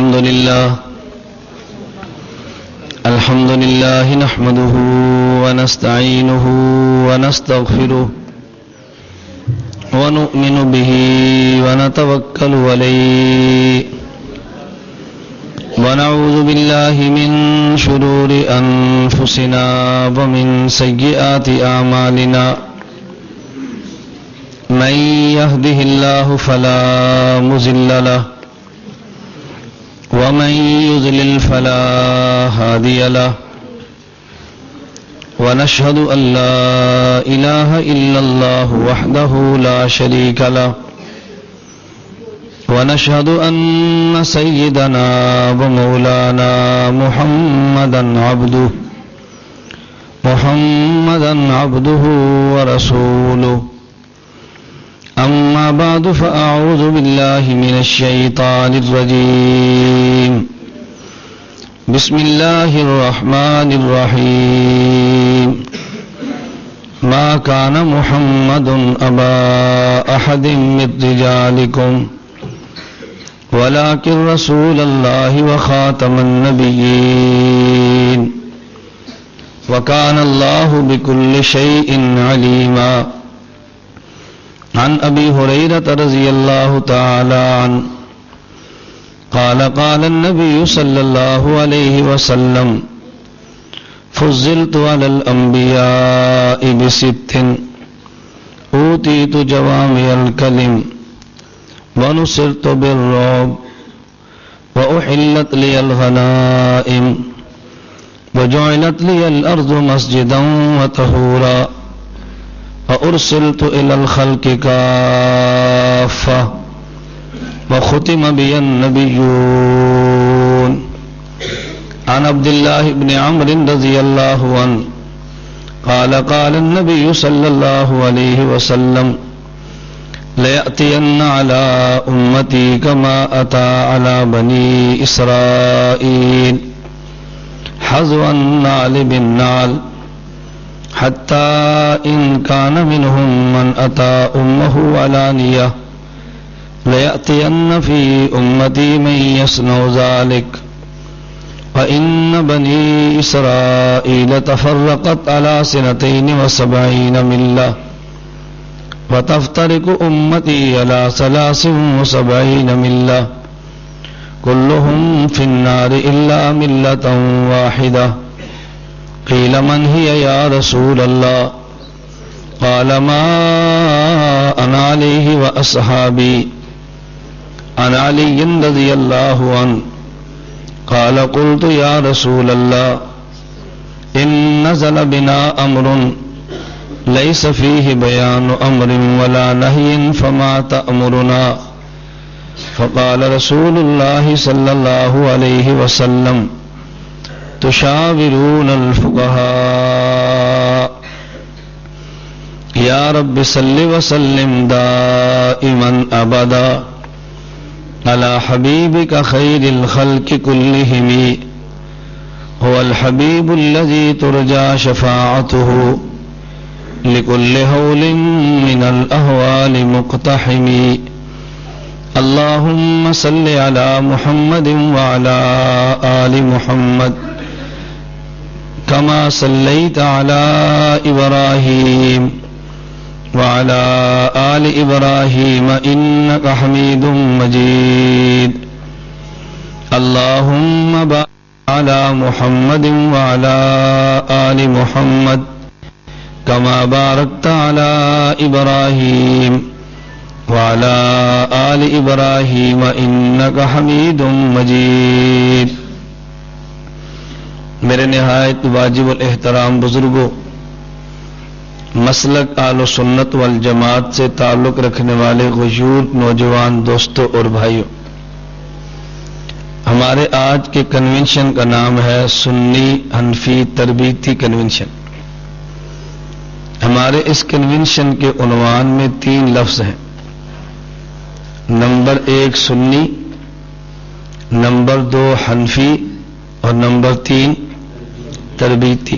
الحمد لله نحمده ونستعينه ونستغفره ونؤمن به ونتوكل عليه ونعوذ بالله من شرور أنفسنا ومن سيئات أعمالنا من يهده الله فلا مضل له ومن يضلل فلا هادي له ونشهد أن لا إله إلا الله وحده لا شريك له ونشهد أن سيدنا ومولانا محمدا عبده ورسوله أما بعد فأعوذ بالله من الشيطان الرجيم بسم الله الرحمن الرحيم ما كان محمد أبا أحد من رجالكم ولكن رسول الله وخاتم النبيين وكان الله بكل شيء عليما عن أبي هريرة رضي الله تعالى عنه قال النبي صلى الله عليه وسلم فضلت على الأنبياء بست أوتيت جوامع الكلم ونصرت بالرعب وأحلت لي الغنائم وجعلت لي الأرض مسجدا وطهورا وأرسلت إلى الخلق كافة وختم بي النبيون عن عبد الله بن عمرو رضي الله عنه قال النبي صلى الله عليه وسلم ليأتين على أمتي كما أتى على بني إسرائيل حذو النعل بالنعل حتى إن كان منهم من أتى أمه علانية ليأتين في أمتي من يصنع ذلك وإن بني إسرائيل تفرقت على 72 ملة وتفترق أمتي على 73 ملة كلهم في النار إلا ملة واحدة قيل من هي يا رسول الله قال ما أنا عليه وأصحابي عن علي رضي الله عنه قال قلت يا رسول الله إن نزل بنا أمر ليس فيه بيان أمر ولا نهي فما تأمرنا فقال رسول الله صلى الله عليه وسلم تشاورون الفقهاء يا رب صل وسلم دائما أبدا على حبيبك خير الخلق كلهم هو الحبيب الذي ترجى شفاعته لكل هول من الأهوال مقتحم اللهم صل على محمد وعلى آل محمد كما صليت على إبراهيم وعلى آل إبراهيم إنك حميد مجيد اللهم بارك على محمد وعلى آل محمد كما باركت على إبراهيم وعلى آل إبراهيم إنك حميد مجيد میرے نہایت واجب الاحترام بزرگوں، مسلک اہل سنت والجماعت سے تعلق رکھنے والے غیور نوجوان دوستوں اور بھائیوں، ہمارے آج کے کنونشن کا نام ہے سنی حنفی تربیتی کنونشن۔ ہمارے اس کنونشن کے عنوان میں 3 لفظ ہیں، نمبر 1 سنی، نمبر 2 حنفی اور نمبر 3 تربیتی۔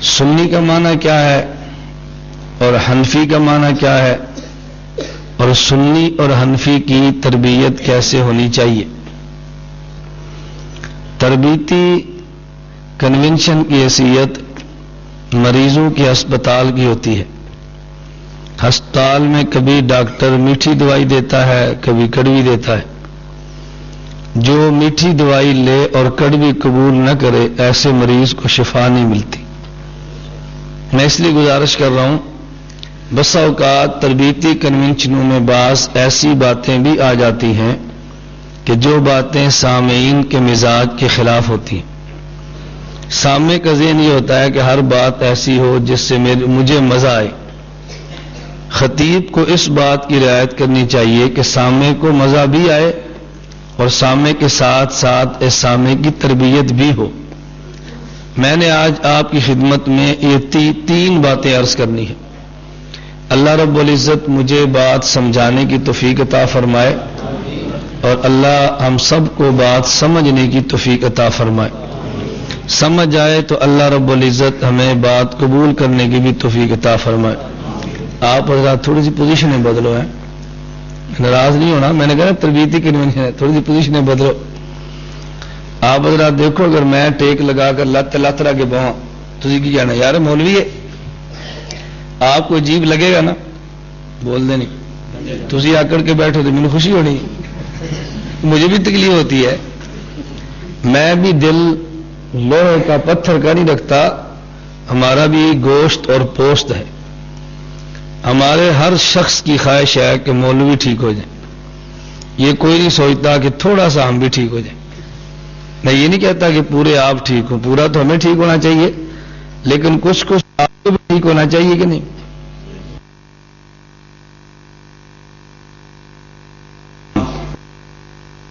سنی کا معنی کیا ہے اور حنفی کا معنی کیا ہے؟ اور سنی اور حنفی کی تربیت کیسے ہونی چاہیے؟ تربیتی کنونشن کی حیثیت مریضوں کے ہسپتال کی ہوتی ہے. ہسپتال میں کبھی ڈاکٹر میٹھی دوائی دیتا ہے، کبھی کڑوی دیتا ہے. جو میٹھی دوائی لے اور کڑوی قبول نہ کرے ایسے مریض کو شفا نہیں ملتی. میں اس لیے گزارش کر رہا ہوں، بسا اوقات تربیتی کنونشنوں میں بعض ایسی باتیں بھی آ جاتی ہیں کہ جو باتیں سامعین کے مزاج کے خلاف ہوتی ہیں. سامع کا ذہن یہ ہوتا ہے کہ ہر بات ایسی ہو جس سے مجھے مزہ آئے. خطیب کو اس بات کی رعایت کرنی چاہیے کہ سامع کو مزہ بھی آئے اور سامع کے ساتھ ساتھ اس سامع کی تربیت بھی ہو. میں نے آج آپ کی خدمت میں یہ تین باتیں عرض کرنی ہیں. اللہ رب العزت مجھے بات سمجھانے کی توفیق عطا فرمائے اور اللہ ہم سب کو بات سمجھنے کی توفیق عطا فرمائے. سمجھ آئے تو اللہ رب العزت ہمیں بات قبول کرنے کی بھی توفیق عطا فرمائے. آپ حضرات تھوڑی سی پوزیشنیں بدلو ہیں، ناراض نہیں ہونا، میں نے کہا تربیتی کنونشن ہے، تھوڑی سی پوزیشنیں بدلو. آپ حضرات دیکھو، اگر میں ٹیک لگا کر لت رہ کے بہاں تو کی جانا یار مولوی ہے، آپ کو عجیب لگے گا نا، بول دیں نہیں تھی آکڑ کے بیٹھو تو مجھے خوشی ہونی، مجھے بھی تکلیف ہوتی ہے. میں بھی دل لوہے کا پتھر کا نہیں رکھتا، ہمارا بھی گوشت اور پوست ہے. ہمارے ہر شخص کی خواہش ہے کہ مولوی ٹھیک ہو جائیں. یہ کوئی نہیں سوچتا کہ تھوڑا سا ہم بھی ٹھیک ہو جائیں. میں یہ نہیں کہتا کہ پورے آپ ٹھیک ہوں، پورا تو ہمیں ٹھیک ہونا چاہیے، لیکن کچھ آپ کو بھی ٹھیک ہونا چاہیے کہ نہیں.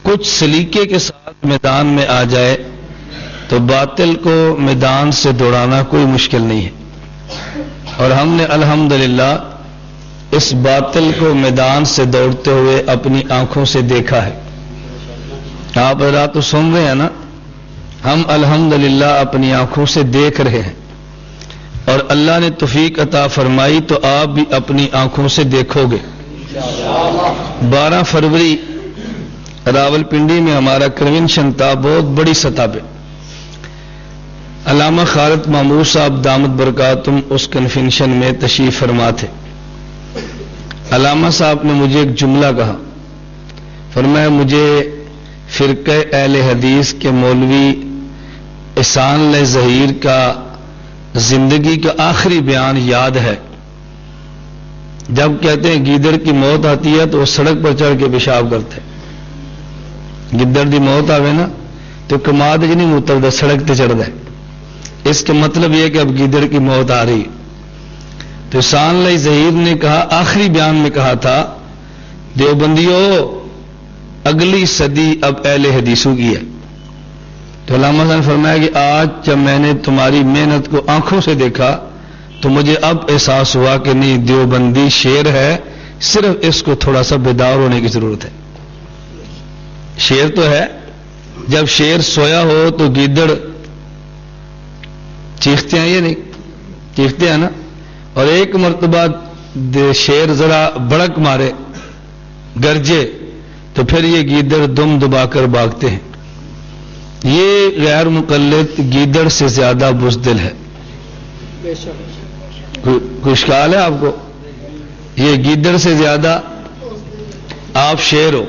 کچھ سلیقے کے ساتھ میدان میں آ جائے تو باطل کو میدان سے دوڑانا کوئی مشکل نہیں ہے. اور ہم نے الحمدللہ اس باطل کو میدان سے دوڑتے ہوئے اپنی آنکھوں سے دیکھا ہے. آپ حضرات تو سن رہے ہیں نا، ہم الحمدللہ اپنی آنکھوں سے دیکھ رہے ہیں اور اللہ نے توفیق عطا فرمائی تو آپ بھی اپنی آنکھوں سے دیکھو گے. 12 فروری راولپنڈی میں ہمارا کنونشن تھا، بہت بڑی سطح پہ. علامہ خالد محمود صاحب دامت برکاتہم اس کنونشن میں تشریف فرما تھے. علامہ صاحب نے مجھے ایک جملہ کہا، فرمایا مجھے فرقہ اہل حدیث کے مولوی احسان اللہ ظہیر کا زندگی کا آخری بیان یاد ہے. جب کہتے ہیں گیدڑ کی موت آتی ہے تو وہ سڑک پر چڑھ کے پیشاب کرتے. گدڑ دی موت آوے نا تو کماد جی نہیں اترتا، سڑک تے چڑھتا ہے. اس کا مطلب یہ کہ اب گیدڑ کی موت آ رہی. تو احسان اللہ ظہیر نے کہا، آخری بیان میں کہا تھا، دیوبندیوں اگلی صدی اب اہل حدیثوں کی ہے. تو علامہ صاحب نے فرمایا کہ آج جب میں نے تمہاری محنت کو آنکھوں سے دیکھا تو مجھے اب احساس ہوا کہ نہیں، دیوبندی شیر ہے، صرف اس کو تھوڑا سا بیدار ہونے کی ضرورت ہے. شیر تو ہے، جب شیر سویا ہو تو گیدڑ چیختے ہیں، یہ نہیں چیختے ہیں نا. اور ایک مرتبہ شیر ذرا بڑک مارے، گرجے، تو پھر یہ گیدڑ دم دبا کر بھاگتے ہیں. یہ غیر مقلد گیدڑ سے زیادہ بزدل ہے. کوئی اشکال ہے آپ کو؟ یہ گیدڑ سے زیادہ آپ شیر ہو،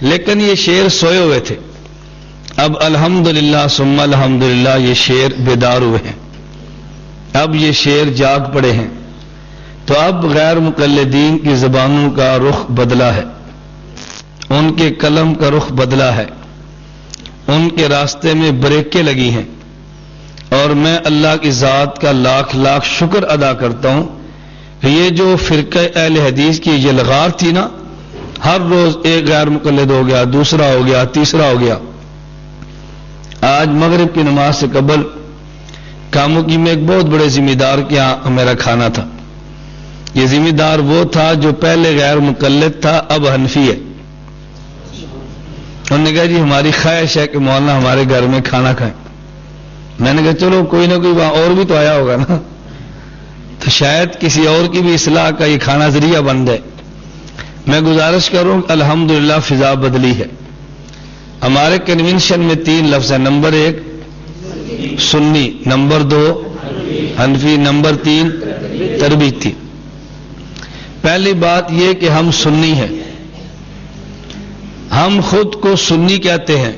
لیکن یہ شیر سوئے ہوئے تھے. اب الحمدللہ ثم الحمدللہ یہ شیر بیدار ہوئے ہیں، اب یہ شیر جاگ پڑے ہیں. تو اب غیر مقلدین کی زبانوں کا رخ بدلا ہے، ان کے قلم کا رخ بدلا ہے، ان کے راستے میں بریکیں لگی ہیں. اور میں اللہ کی ذات کا لاکھ لاکھ شکر ادا کرتا ہوں کہ یہ جو فرقہ اہل حدیث کی یہ لغار تھی نا، ہر روز ایک غیر مقلد ہو گیا، دوسرا ہو گیا، تیسرا ہو گیا. آج مغرب کی نماز سے قبل کاموں کی میں ایک بہت بڑے ذمہ دار کے یہاں میرا کھانا تھا. یہ ذمہ دار وہ تھا جو پہلے غیر مقلد تھا، اب حنفی ہے. انہوں نے کہا جی ہماری خواہش ہے کہ مولانا ہمارے گھر میں کھانا کھائیں. میں نے کہا چلو کوئی نہ کوئی وہاں اور بھی تو آیا ہوگا نا، تو شاید کسی اور کی بھی اصلاح کا یہ کھانا ذریعہ بن جائے. میں گزارش کروں الحمدللہ فضا بدلی ہے. ہمارے کنونشن میں 3 لفظ ہیں. نمبر 1 سنی، نمبر 2 حنفی، نمبر 3 تربیتی. پہلی بات یہ کہ ہم سنی ہیں. ہم خود کو سنی کہتے ہیں.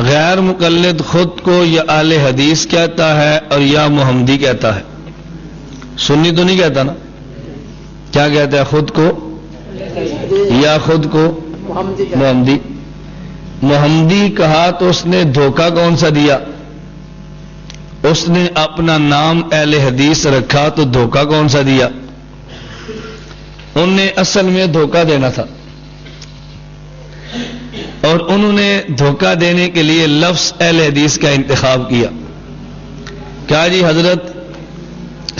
غیر مقلد خود کو یا اہل حدیث کہتا ہے اور یا محمدی کہتا ہے. سنی تو نہیں کہتا نا. کیا کہتا ہے خود کو؟ یا خود کو محمدی. محمدی کہا تو اس نے دھوکہ کون سا دیا؟ اس نے اپنا نام اہل حدیث رکھا تو دھوکہ کون سا دیا؟ ان نے اصل میں دھوکہ دینا تھا اور انہوں نے دھوکہ دینے کے لیے لفظ اہل حدیث کا انتخاب کیا. کہا جی حضرت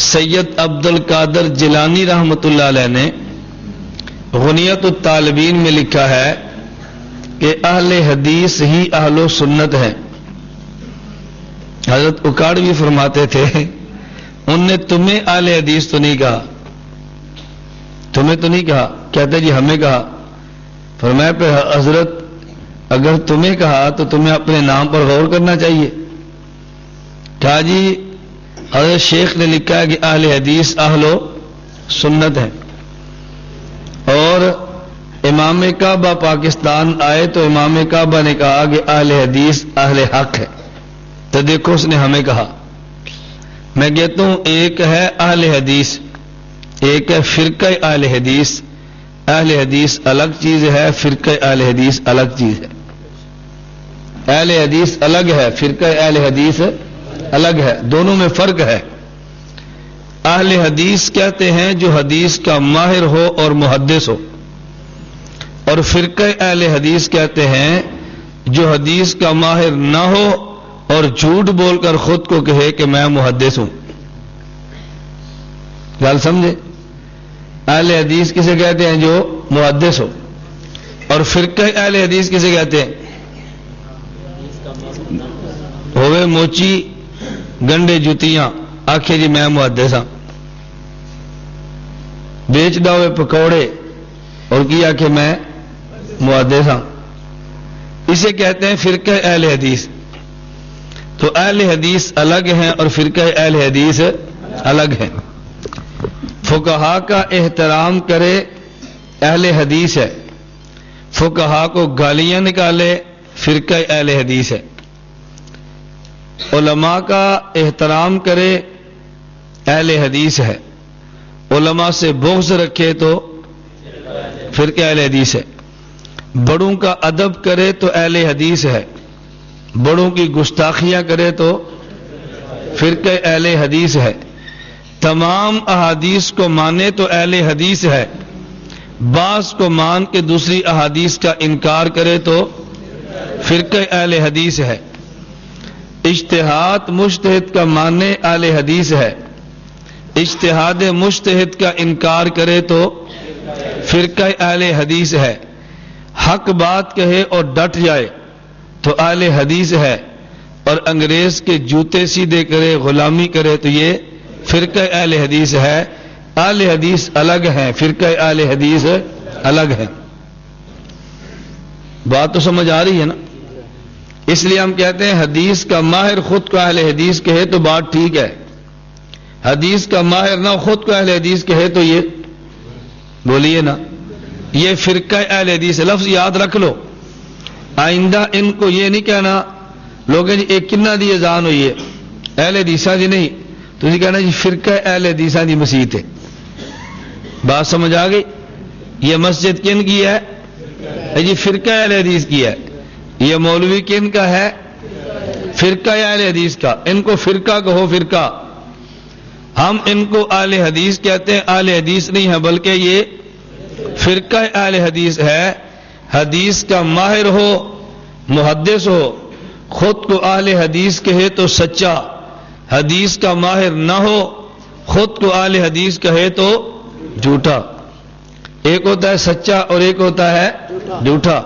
سید عبد القادر جیلانی رحمۃ اللہ علیہ نے غنیت الطالبین میں لکھا ہے کہ اہل حدیث ہی اہل و سنت ہیں. حضرت اکاڑوی فرماتے تھے ان نے تمہیں اہل حدیث تو نہیں کہا، تمہیں تو نہیں کہا. کہتے جی ہمیں کہا. فرمایا پہ حضرت اگر تمہیں کہا تو تمہیں اپنے نام پر غور کرنا چاہیے. کہا جی حضرت شیخ نے لکھا ہے کہ اہل حدیث اہل و سنت ہیں. اور امام کعبہ پاکستان آئے تو امام کعبہ نے کہا کہ اہل حدیث اہل حق ہے. تو دیکھو اس نے ہمیں کہا. میں کہتا ہوں ایک ہے اہل حدیث، ایک ہے فرقہ اہل حدیث. اہل حدیث الگ چیز ہے، فرقہ اہل حدیث الگ چیز ہے. اہل حدیث الگ ہے، فرقہ اہل حدیث الگ ہے. دونوں میں فرق ہے. اہل حدیث کہتے ہیں جو حدیث کا ماہر ہو اور محدث ہو، اور فرقہ اہل حدیث کہتے ہیں جو حدیث کا ماہر نہ ہو اور جھوٹ بول کر خود کو کہے کہ میں محدث ہوں. گل سمجھے؟ اہل حدیث کسے کہتے ہیں جو محدث ہو، اور فرقہ اہل حدیث کسے کہتے ہیں؟ ہوئے موچی گنڈے جتیاں آکھے جی میں محدث ہاں. بیچ ڈاوے پکوڑے اور کیا کہ میں محدث ہاں. اسے کہتے ہیں فرقہ اہل حدیث. تو اہل حدیث الگ ہیں اور فرقہ اہل حدیث الگ ہیں. فقہا کا احترام کرے اہل حدیث ہے، فقہا کو گالیاں نکالے فرقہ اہل حدیث ہے. علماء کا احترام کرے اہل حدیث ہے، علماء سے بغض رکھے تو فرقہ اہل حدیث ہے. بڑوں کا ادب کرے تو اہل حدیث ہے، بڑوں کی گستاخیاں کرے تو فرقہ اہل حدیث ہے. تمام احادیث کو مانے تو اہل حدیث ہے، بعض کو مان کے دوسری احادیث کا انکار کرے تو فرقہ اہل حدیث ہے. اجتہاد مجتہد کا ماننے اہل حدیث ہے، اجتہاد مجتہد کا انکار کرے تو فرقہ اہل حدیث ہے. حق بات کہے اور ڈٹ جائے تو اہل حدیث ہے، اور انگریز کے جوتے سیدھے کرے غلامی کرے تو یہ فرقہ اہل حدیث ہے. اہل حدیث الگ ہیں، فرقہ اہل حدیث الگ ہیں. بات تو سمجھ آ رہی ہے نا؟ اس لیے ہم کہتے ہیں حدیث کا ماہر خود کو اہل حدیث کہے تو بات ٹھیک ہے، حدیث کا ماہر نہ خود کو اہل حدیث کہے تو یہ بولیے نا، یہ فرقہ اہل حدیث. لفظ یاد رکھ لو، آئندہ ان کو یہ نہیں کہنا لوگ جی ایک کنہ دی اذان ہوئی ہے اہل حدیثاں دی نہیں، تو یہ کہنا جی فرقہ اہل حدیثاں دی مسجد ہے. بات سمجھ آ گئی؟ یہ مسجد کن کی ہے؟ جی فرقہ اہل حدیث کی ہے. یہ مولوی کن کا ہے؟ فرقہ اہل حدیث کا. ان کو فرقہ کہو، فرقہ. ہم ان کو اہل حدیث کہتے ہیں، اہل حدیث نہیں ہے بلکہ یہ فرقہ اہل حدیث ہے. حدیث کا ماہر ہو، محدث ہو، خود کو اہل حدیث کہے تو سچا، حدیث کا ماہر نہ ہو، خود کو اہل حدیث کہے تو جھوٹا. ایک ہوتا ہے سچا اور ایک ہوتا ہے جھوٹا.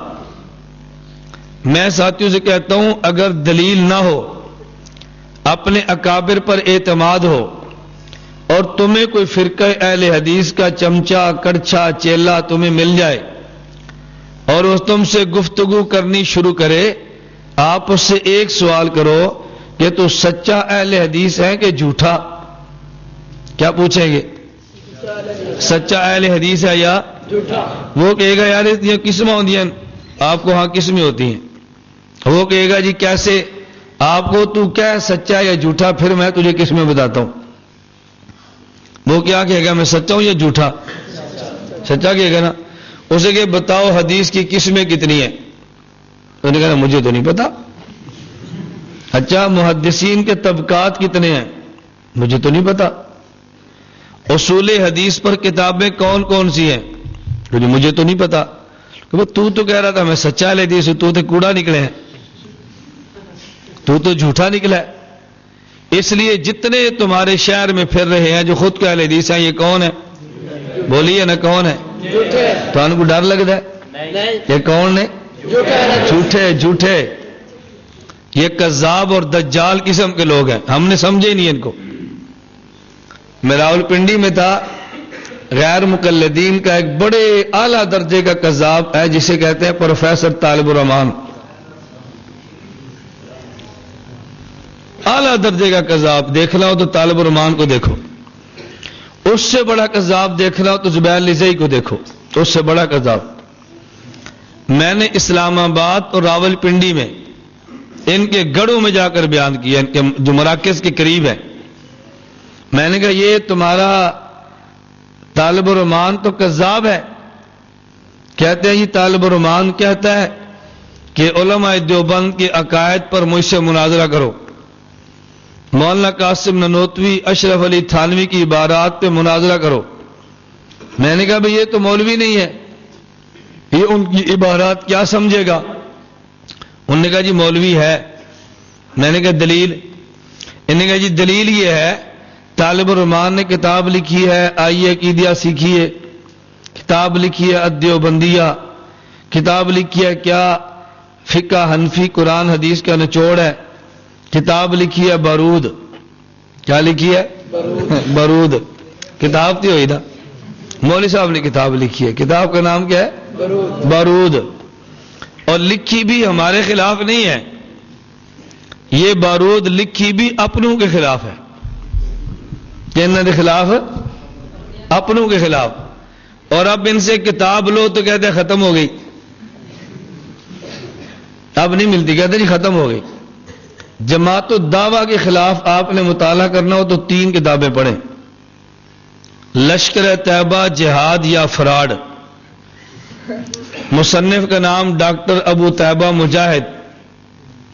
میں ساتھیوں سے کہتا ہوں اگر دلیل نہ ہو، اپنے اکابر پر اعتماد ہو اور اور تمہیں کوئی فرقہ اہل حدیث کا چمچا کڑچھا چیلا تمہیں مل جائے اور وہ تم سے گفتگو کرنی شروع کرے، آپ اس سے ایک سوال کرو کہ تو سچا اہل حدیث ہے کہ جھوٹا؟ کیا پوچھیں گے؟ سچا اہل حدیث ہے یا جھوٹا؟ وہ کہے گا یار یہ قسمیں ہوتی ہیں، آپ کو ہاں قسمیں ہوتی ہیں۔ وہ کہے گا جی کیسے؟ آپ کو تو کیا سچا یا جھوٹا، پھر میں تجھے قسمیں بتاتا ہوں۔ وہ کیا کہے گا؟ میں سچا ہوں یا جھوٹا؟ سچا کہے گا نا۔ اسے کہ بتاؤ حدیث کی قسمیں کتنی ہیں؟ انہوں نے کہا مجھے تو نہیں پتا۔ اچھا محدثین کے طبقات کتنے ہیں؟ مجھے تو نہیں پتا۔ اصول حدیث پر کتابیں کون کون سی ہیں؟ مجھے تو نہیں پتا۔ تو کہہ رہا تھا میں سچا لے دی، تو کوڑا نکلے ہیں، تو جھوٹا نکلا ہے۔ اس لیے جتنے تمہارے شہر میں پھر رہے ہیں جو خود کے اہل حدیث ہیں، یہ کون ہے؟ بولیے نا کون ہے؟ تو ان کو ڈر لگتا ہے یہ کون ہے؟ جھوٹے جھوٹے، یہ کذاب اور دجال قسم کے لوگ ہیں، ہم نے سمجھے نہیں ان کو۔ میں راولپنڈی میں تھا، غیر مقلدین کا ایک بڑے اعلیٰ درجے کا کذاب ہے جسے کہتے ہیں پروفیسر طالب الرحمان، اعلیٰ درجے کا کذاب۔ دیکھنا ہو تو طالب الرحمان کو دیکھو، اس سے بڑا کذاب دیکھنا ہو تو زبیر لزئی کو دیکھو، اس سے بڑا کذاب۔ میں نے اسلام آباد اور راولپنڈی میں ان کے گڑھوں میں جا کر بیان کیا، ان کے جو مراکز کے قریب ہیں۔ میں نے کہا یہ تمہارا طالب الرحمان تو کذاب ہے۔ کہتے ہیں یہ طالب الرحمان کہتا ہے کہ علماء دیوبند کے عقائد پر مجھ سے مناظرہ کرو، مولانا قاسم ننوتوی اشرف علی تھانوی کی عبارات پہ مناظرہ کرو۔ میں نے کہا بھئی یہ تو مولوی نہیں ہے، یہ ان کی عبارات کیا سمجھے گا؟ انہوں نے کہا جی مولوی ہے۔ میں نے کہا دلیل؟ انہوں نے کہا جی دلیل یہ ہے طالب الرحمان نے کتاب لکھی ہے آئیے عقیدہ سیکھیے، کتاب لکھی ہے الدیوبندیہ، کتاب لکھی ہے کیا فقہ حنفی قرآن حدیث کا نچوڑ ہے، کتاب لکھی ہے بارود۔ کیا لکھی ہے؟ بارود۔ کتاب تھی ہوئی نا، مولوی صاحب نے کتاب لکھی ہے، کتاب کا نام کیا ہے؟ بارود۔ اور لکھی بھی ہمارے خلاف نہیں ہے، یہ بارود لکھی بھی اپنوں کے خلاف ہے۔ کہنے کے خلاف؟ اپنوں کے خلاف۔ اور اب ان سے کتاب لو تو کہتے ہیں ختم ہو گئی، اب نہیں ملتی، کہتے ہیں جی ختم ہو گئی۔ جماعت الدعوہ کے خلاف آپ نے مطالعہ کرنا ہو تو 3 کتابیں پڑھیں، لشکر طیبہ، جہاد یا فراڈ۔ مصنف کا نام ڈاکٹر ابو طیبہ مجاہد،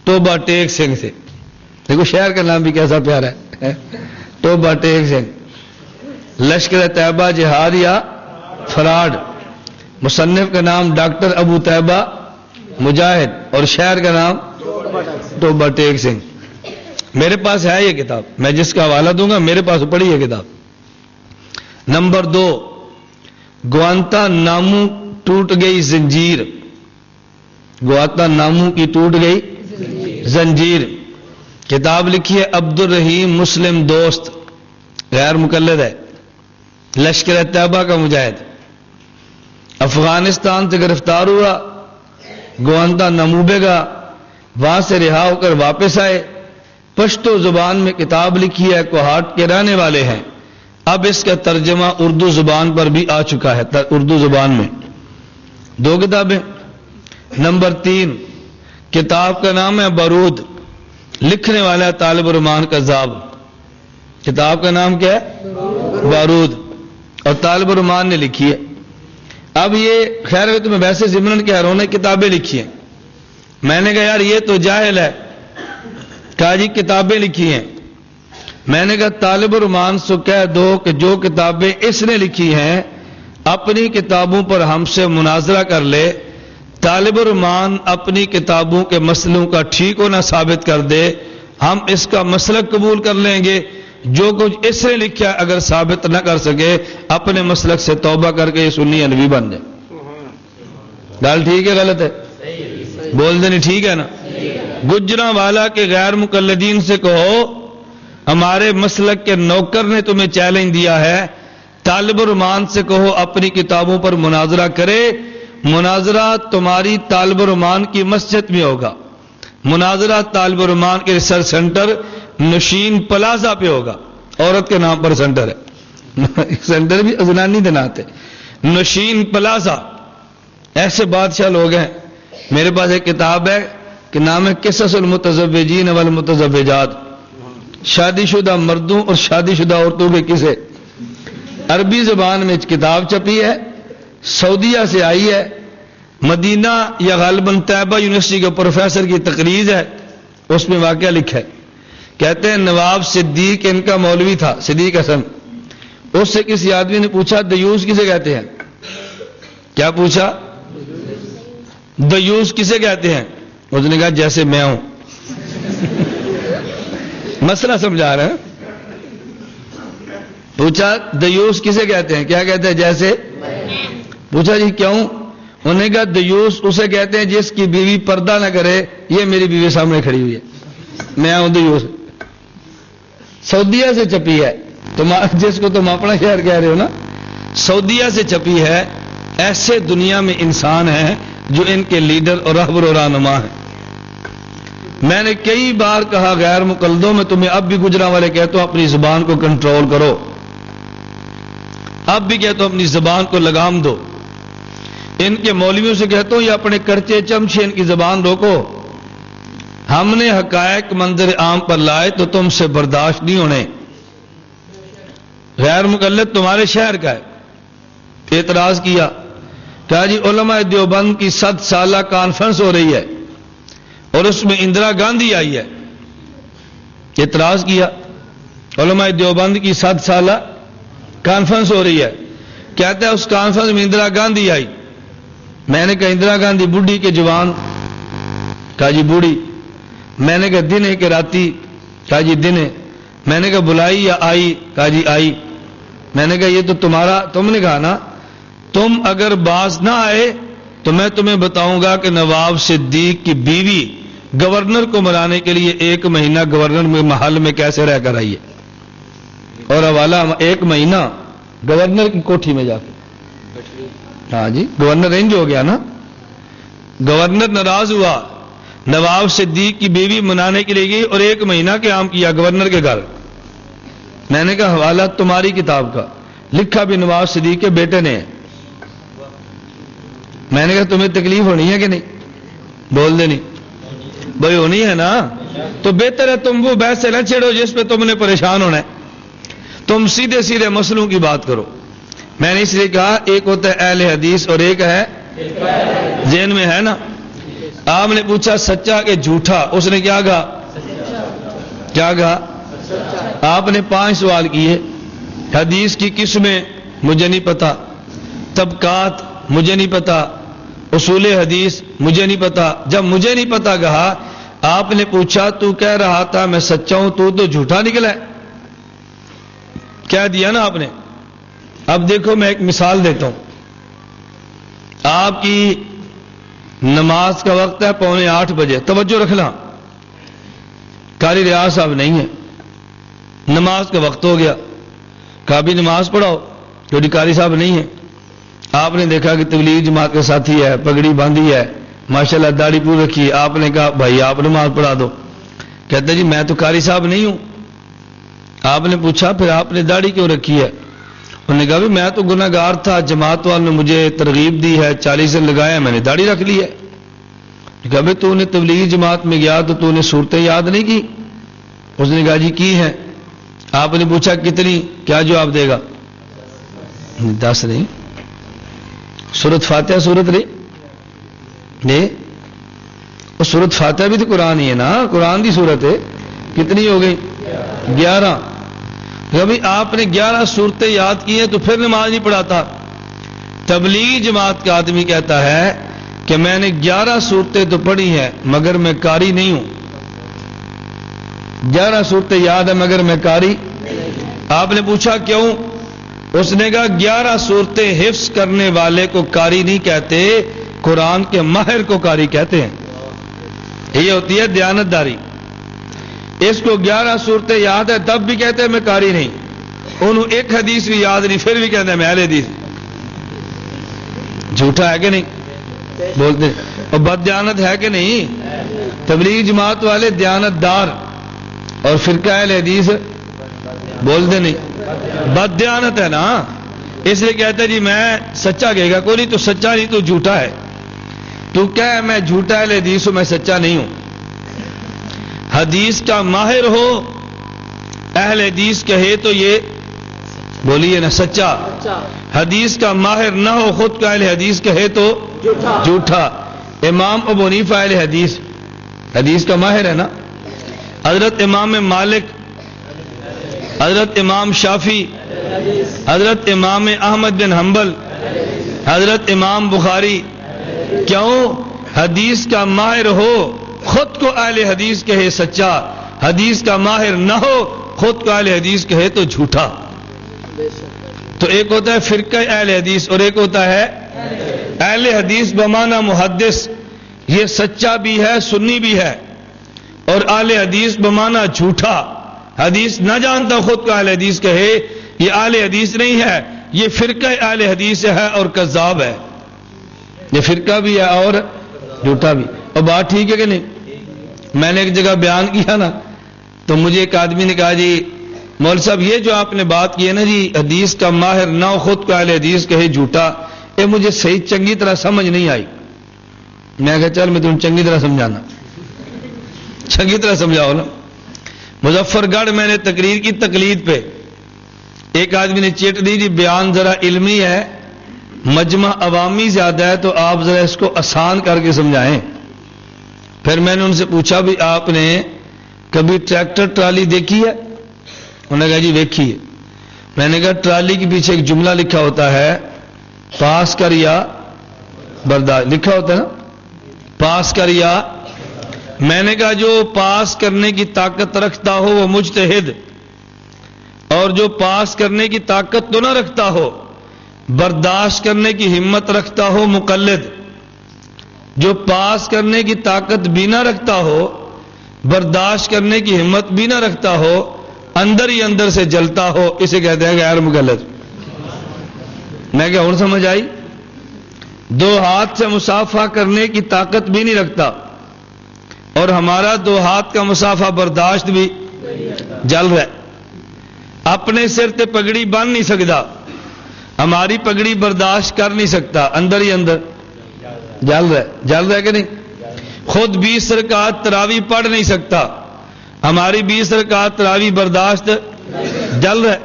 توبہ ٹیک سنگھ سے۔ دیکھو شہر کا نام بھی کیسا پیارا ہے، توبہ ٹیک سنگھ۔ لشکر طیبہ، جہاد یا فراڈ۔ مصنف کا نام ڈاکٹر ابو طیبہ مجاہد اور شہر کا نام توبہ ٹیک سنگھ۔ میرے پاس ہے یہ کتاب، میں جس کا حوالہ دوں گا میرے پاس پڑھی یہ کتاب۔ نمبر 2، گوانتا نامو ٹوٹ گئی زنجیر۔ گوانتا نامو کی ٹوٹ گئی زنجیر، کتاب لکھی ہے عبد الرحیم مسلم دوست، غیر مقلد ہے، لشکر طیبہ کا مجاہد۔ افغانستان سے گرفتار ہوا، گوانتا ناموبے گا، وہاں سے رہا ہو کر واپس آئے، پشتو زبان میں کتاب لکھی ہے، کوہاٹ کے رہنے والے ہیں۔ اب اس کا ترجمہ اردو زبان پر بھی آ چکا ہے، اردو زبان میں 2 کتابیں۔ نمبر 3، کتاب کا نام ہے بارود، لکھنے والا طالب الرحمان کذاب۔ کتاب کا نام کیا ہے؟ بارود، اور طالب الرحمان نے لکھی ہے۔ اب یہ خیر ہے تو میں ویسے ضمن کہہ رہا ہوں نے کتابیں لکھی ہیں۔ میں نے کہا یار یہ تو جاہل ہے، کہا جی کتابیں لکھی ہیں۔ میں نے کہا طالب الرحمان سے کہہ دو کہ جو کتابیں اس نے لکھی ہیں اپنی کتابوں پر ہم سے مناظرہ کر لے، طالب الرحمان اپنی کتابوں کے مسئلوں کا ٹھیک ہونا ثابت کر دے، ہم اس کا مسلک قبول کر لیں گے۔ جو کچھ اس نے لکھا اگر ثابت نہ کر سکے اپنے مسلک سے توبہ کر کے یہ سنی حنفی بن جائے۔ گل ٹھیک ہے غلط ہے؟ بول دیں ٹھیک ہے نا؟ گجراں والا کے غیر مقلدین سے کہو ہمارے مسلک کے نوکر نے تمہیں چیلنج دیا ہے، طالب الرحمان سے کہو اپنی کتابوں پر مناظرہ کرے۔ مناظرہ تمہاری طالب الرحمان کی مسجد میں ہوگا، مناظرہ طالب الرحمان کے ریسرچ سینٹر نشین پلازا پہ ہوگا، عورت کے نام پر سینٹر ہے، سینٹر بھی ازنانی دناتے، نشین پلازا۔ ایسے بادشاہ لوگ ہیں۔ میرے پاس ایک کتاب ہے کہ نام ہے قصص المتزوجین والمتزوجات، شادی شدہ مردوں اور شادی شدہ عورتوں کے قصے۔ عربی زبان میں کتاب چھپی ہے، سعودیہ سے آئی ہے، مدینہ یا غالباً طیبہ یونیورسٹی کے پروفیسر کی تقریر ہے، اس میں واقعہ لکھا ہے۔ کہتے ہیں نواب صدیق ان کا مولوی تھا، صدیق حسن۔ اس سے کسی آدمی نے پوچھا دیوس کسے کہتے ہیں؟ کیا پوچھا؟ دیوس کسے کہتے ہیں؟ اس نے کہا جیسے میں ہوں۔ مسئلہ سمجھا رہے ہیں؟ پوچھا دیوس کسے کہتے ہیں؟ کیا کہتے ہیں؟ جیسے۔ پوچھا جی کیوں؟ انہوں نے کہا دیوس اسے کہتے ہیں جس کی بیوی پردہ نہ کرے، یہ میری بیوی سامنے کھڑی ہوئی ہے، میں ہوں دیوس۔ سعودیہ سے چھپی ہے، جس کو تم اپنا شہر کہہ رہے ہو نا، سعودیہ سے چھپی ہے۔ ایسے دنیا میں انسان ہیں جو ان کے لیڈر اور رہبر و رہنما ہیں۔ میں نے کئی بار کہا غیر مقلدوں میں تمہیں اب بھی گجرا والے کہتا ہوں اپنی زبان کو کنٹرول کرو، اب بھی کہتا ہوں اپنی زبان کو لگام دو۔ ان کے مولویوں سے کہتا ہوں یہ اپنے کرچے چمچے ان کی زبان روکو۔ ہم نے حقائق منظر عام پر لائے تو تم سے برداشت نہیں ہونے۔ غیر مقلد تمہارے شہر کا ہے، اعتراض کیا، کہا جی علماء دیوبند کی 7 سالہ کانفرنس ہو رہی ہے اور اس میں اندرا گاندھی آئی ہے۔ اعتراض کیا، علماء دیوبند کی 7 سالہ کانفرنس ہو رہی ہے، کہتا ہے اس کانفرنس میں اندرا گاندھی آئی۔ میں نے کہا اندرا گاندھی بوڑھی کے جوان؟ کہا جی بوڑھی۔ میں نے کہا دن ہے کہ راتی؟ کہا جی دن ہے۔ میں نے کہا بلائی یا آئی؟ کہا جی آئی۔ میں نے کہا یہ تو تم نے کہا نا، تم اگر باز نہ آئے تو میں تمہیں بتاؤں گا کہ نواب صدیق کی بیوی گورنر کو منانے کے لیے 1 مہینہ گورنر میں محل میں کیسے رہ کر آئی ہے، اور حوالہ 1 مہینہ گورنر کی کوٹھی میں جا کے۔ ہاں جی گورنر رینج ہو گیا نا، گورنر ناراض ہوا، نواب صدیق کی بیوی منانے کے لیے گئی اور 1 مہینہ قیام کیا گورنر کے گھر۔ میں نے کہا حوالہ تمہاری کتاب کا، لکھا بھی نواب صدیق کے بیٹے نے ہے۔ میں نے کہا تمہیں تکلیف ہونی ہے کہ نہیں؟ بول دے نہیں بھائی ہونی ہے نا، تو بہتر ہے تم وہ بحث سے نہ چھیڑو جس پہ تم نے پریشان ہونا ہے، تم سیدھے سیدھے مسئلوں کی بات کرو۔ میں نے اس لیے کہا ایک ہوتا ہے اہل حدیث اور ایک ہے ذہن میں ہے نا۔ آپ نے پوچھا سچا کہ جھوٹا، اس نے کیا کہا؟ کیا کہا؟ آپ نے 5 سوال کیے، حدیث کی قسمیں مجھے نہیں پتا، طبقات مجھے نہیں پتا، اصول حدیث مجھے نہیں پتا۔ جب مجھے نہیں پتا کہا، آپ نے پوچھا تو کہہ رہا تھا میں سچا ہوں، تو جھوٹا نکلا ہے، کہہ دیا نا آپ نے۔ اب دیکھو میں ایک مثال دیتا ہوں، آپ کی نماز کا وقت ہے 7:45 بجے، توجہ رکھنا، قاری ریاض صاحب نہیں ہے، نماز کا وقت ہو گیا، کہا بھی نماز پڑھاؤ، کیونکہ قاری صاحب نہیں ہے۔ آپ نے دیکھا کہ تبلیغ جماعت کا ساتھی ہے، پگڑی باندھی ہے، ماشاءاللہ داڑھی پور رکھی ہے، آپ نے کہا بھائی آپ نماز پڑھا دو، کہتے جی میں تو قاری صاحب نہیں ہوں۔ آپ نے پوچھا پھر آپ نے داڑھی کیوں رکھی ہے؟ انہوں نے کہا بھی میں تو گناہ گار تھا، جماعت والوں نے مجھے ترغیب دی ہے، 40 دن لگایا، میں نے داڑھی رکھ لی ہے۔ کہا بھی تو نے تبلیغ جماعت میں گیا تو نے صورتیں یاد نہیں کی؟ اس نے کہا جی کی ہیں۔ آپ نے پوچھا کتنی؟ کیا جواب دے گا؟ 10 نہیں، سورت فاتحہ سورت نہیں، وہ سورت فاتحہ بھی تو قرآن ہی ہے نا، قرآن دی سورت ہے، کتنی ہو گئی؟ 11۔ کبھی آپ نے 11 صورتیں یاد کی ہیں تو پھر نماز نہیں پڑھاتا۔ تبلیغی جماعت کا آدمی کہتا ہے کہ میں نے 11 صورتیں تو پڑھی ہیں مگر میں قاری نہیں ہوں، 11 صورتیں یاد ہیں مگر میں قاری۔ آپ نے پوچھا کیوں؟ اس نے کہا 11 صورتیں حفظ کرنے والے کو قاری نہیں کہتے، قرآن کے ماہر کو قاری کہتے ہیں، یہ ہوتی ہے دیانتداری۔ اس کو 11 صورتیں یاد ہے تب بھی کہتے ہیں میں قاری نہیں، انہوں ایک حدیث بھی یاد نہیں پھر بھی کہتے ہیں میں اہل حدیث۔ جھوٹا ہے کہ نہیں؟ بولتے اور بد دیانت ہے کہ نہیں؟ تبلیغ جماعت والے دیانت دار اور فرقہ اہل حدیث بولتے نہیں، بد دیانت ہے نا، اس لیے کہتے ہیں جی میں سچا کہے گا کوئی نہیں، تو سچا نہیں تو جھوٹا ہے، تو کیا ہے میں جھوٹا اہل حدیث ہوں، میں سچا نہیں ہوں۔ حدیث کا ماہر ہو اہل حدیث کہے تو یہ بولیے نا سچا، حدیث کا ماہر نہ ہو خود کا اہل حدیث کہے تو جھوٹا۔ امام ابو حنیفہ اہل حدیث، حدیث کا ماہر ہے نا، حضرت امام مالک، حضرت امام شافعی، حضرت امام احمد بن حنبل، حضرت امام بخاری، کیوں؟ حدیث کا ماہر ہو خود کو اہل حدیث کہے سچا، حدیث کا ماہر نہ ہو خود کو اہل حدیث کہے تو جھوٹا۔ تو ایک ہوتا ہے فرقہ اہل حدیث اور ایک ہوتا ہے اہل حدیث بمعنی محدث، یہ سچا بھی ہے سنی بھی ہے، اور اہل حدیث بمعنی جھوٹا، حدیث نہ جانتا خود کو اہل حدیث کہے، یہ اہل حدیث نہیں ہے، یہ فرقہ اہل حدیث ہے اور کذاب ہے، یہ فرقہ بھی ہے اور جھوٹا بھی۔ اور بات ٹھیک ہے کہ نہیں؟ میں نے ایک جگہ بیان کیا نا تو مجھے ایک آدمی نے کہا جی مول صاحب یہ جو آپ نے بات کی ہے نا جی حدیث کا ماہر نہ خود کو اہل حدیث کہے جھوٹا، یہ مجھے صحیح چنگی طرح سمجھ نہیں آئی۔ میں کہا چل میں تمہیں چنگی طرح سمجھانا، چنگی طرح سمجھاؤ نا۔ مظفر گڑھ میں نے تقریر کی تقلید پہ، ایک آدمی نے چیٹ دی جی بیان ذرا علمی ہے مجمع عوامی زیادہ ہے تو آپ ذرا اس کو آسان کر کے سمجھائیں۔ پھر میں نے ان سے پوچھا بھی آپ نے کبھی ٹریکٹر ٹرالی دیکھی ہے؟ انہوں نے کہا جی دیکھی ہے۔ میں نے کہا ٹرالی کے پیچھے ایک جملہ لکھا ہوتا ہے پاس کر یا برداشت، لکھا ہوتا ہے نا پاس کر یا، میں نے کہا جو پاس کرنے کی طاقت رکھتا ہو وہ مجتہد، اور جو پاس کرنے کی طاقت تو نہ رکھتا ہو برداشت کرنے کی ہمت رکھتا ہو مقلد، جو پاس کرنے کی طاقت بھی نہ رکھتا ہو برداشت کرنے کی ہمت بھی نہ رکھتا ہو اندر ہی اندر سے جلتا ہو، اسے کہتے ہیں غیر مقلد۔ میں کہا اور سمجھ آئی؟ دو ہاتھ سے مصافحہ کرنے کی طاقت بھی نہیں رکھتا اور ہمارا دو ہاتھ کا مصافحہ برداشت بھی جل رہا ہے، اپنے سر تے پگڑی باندھ نہیں سکتا، ہماری پگڑی برداشت کر نہیں سکتا، اندر ہی اندر جل رہا ہے کہ نہیں؟ خود 20 رکعت تراویح پڑھ نہیں سکتا، ہماری 20 رکعت تراویح برداشت جل رہا ہے،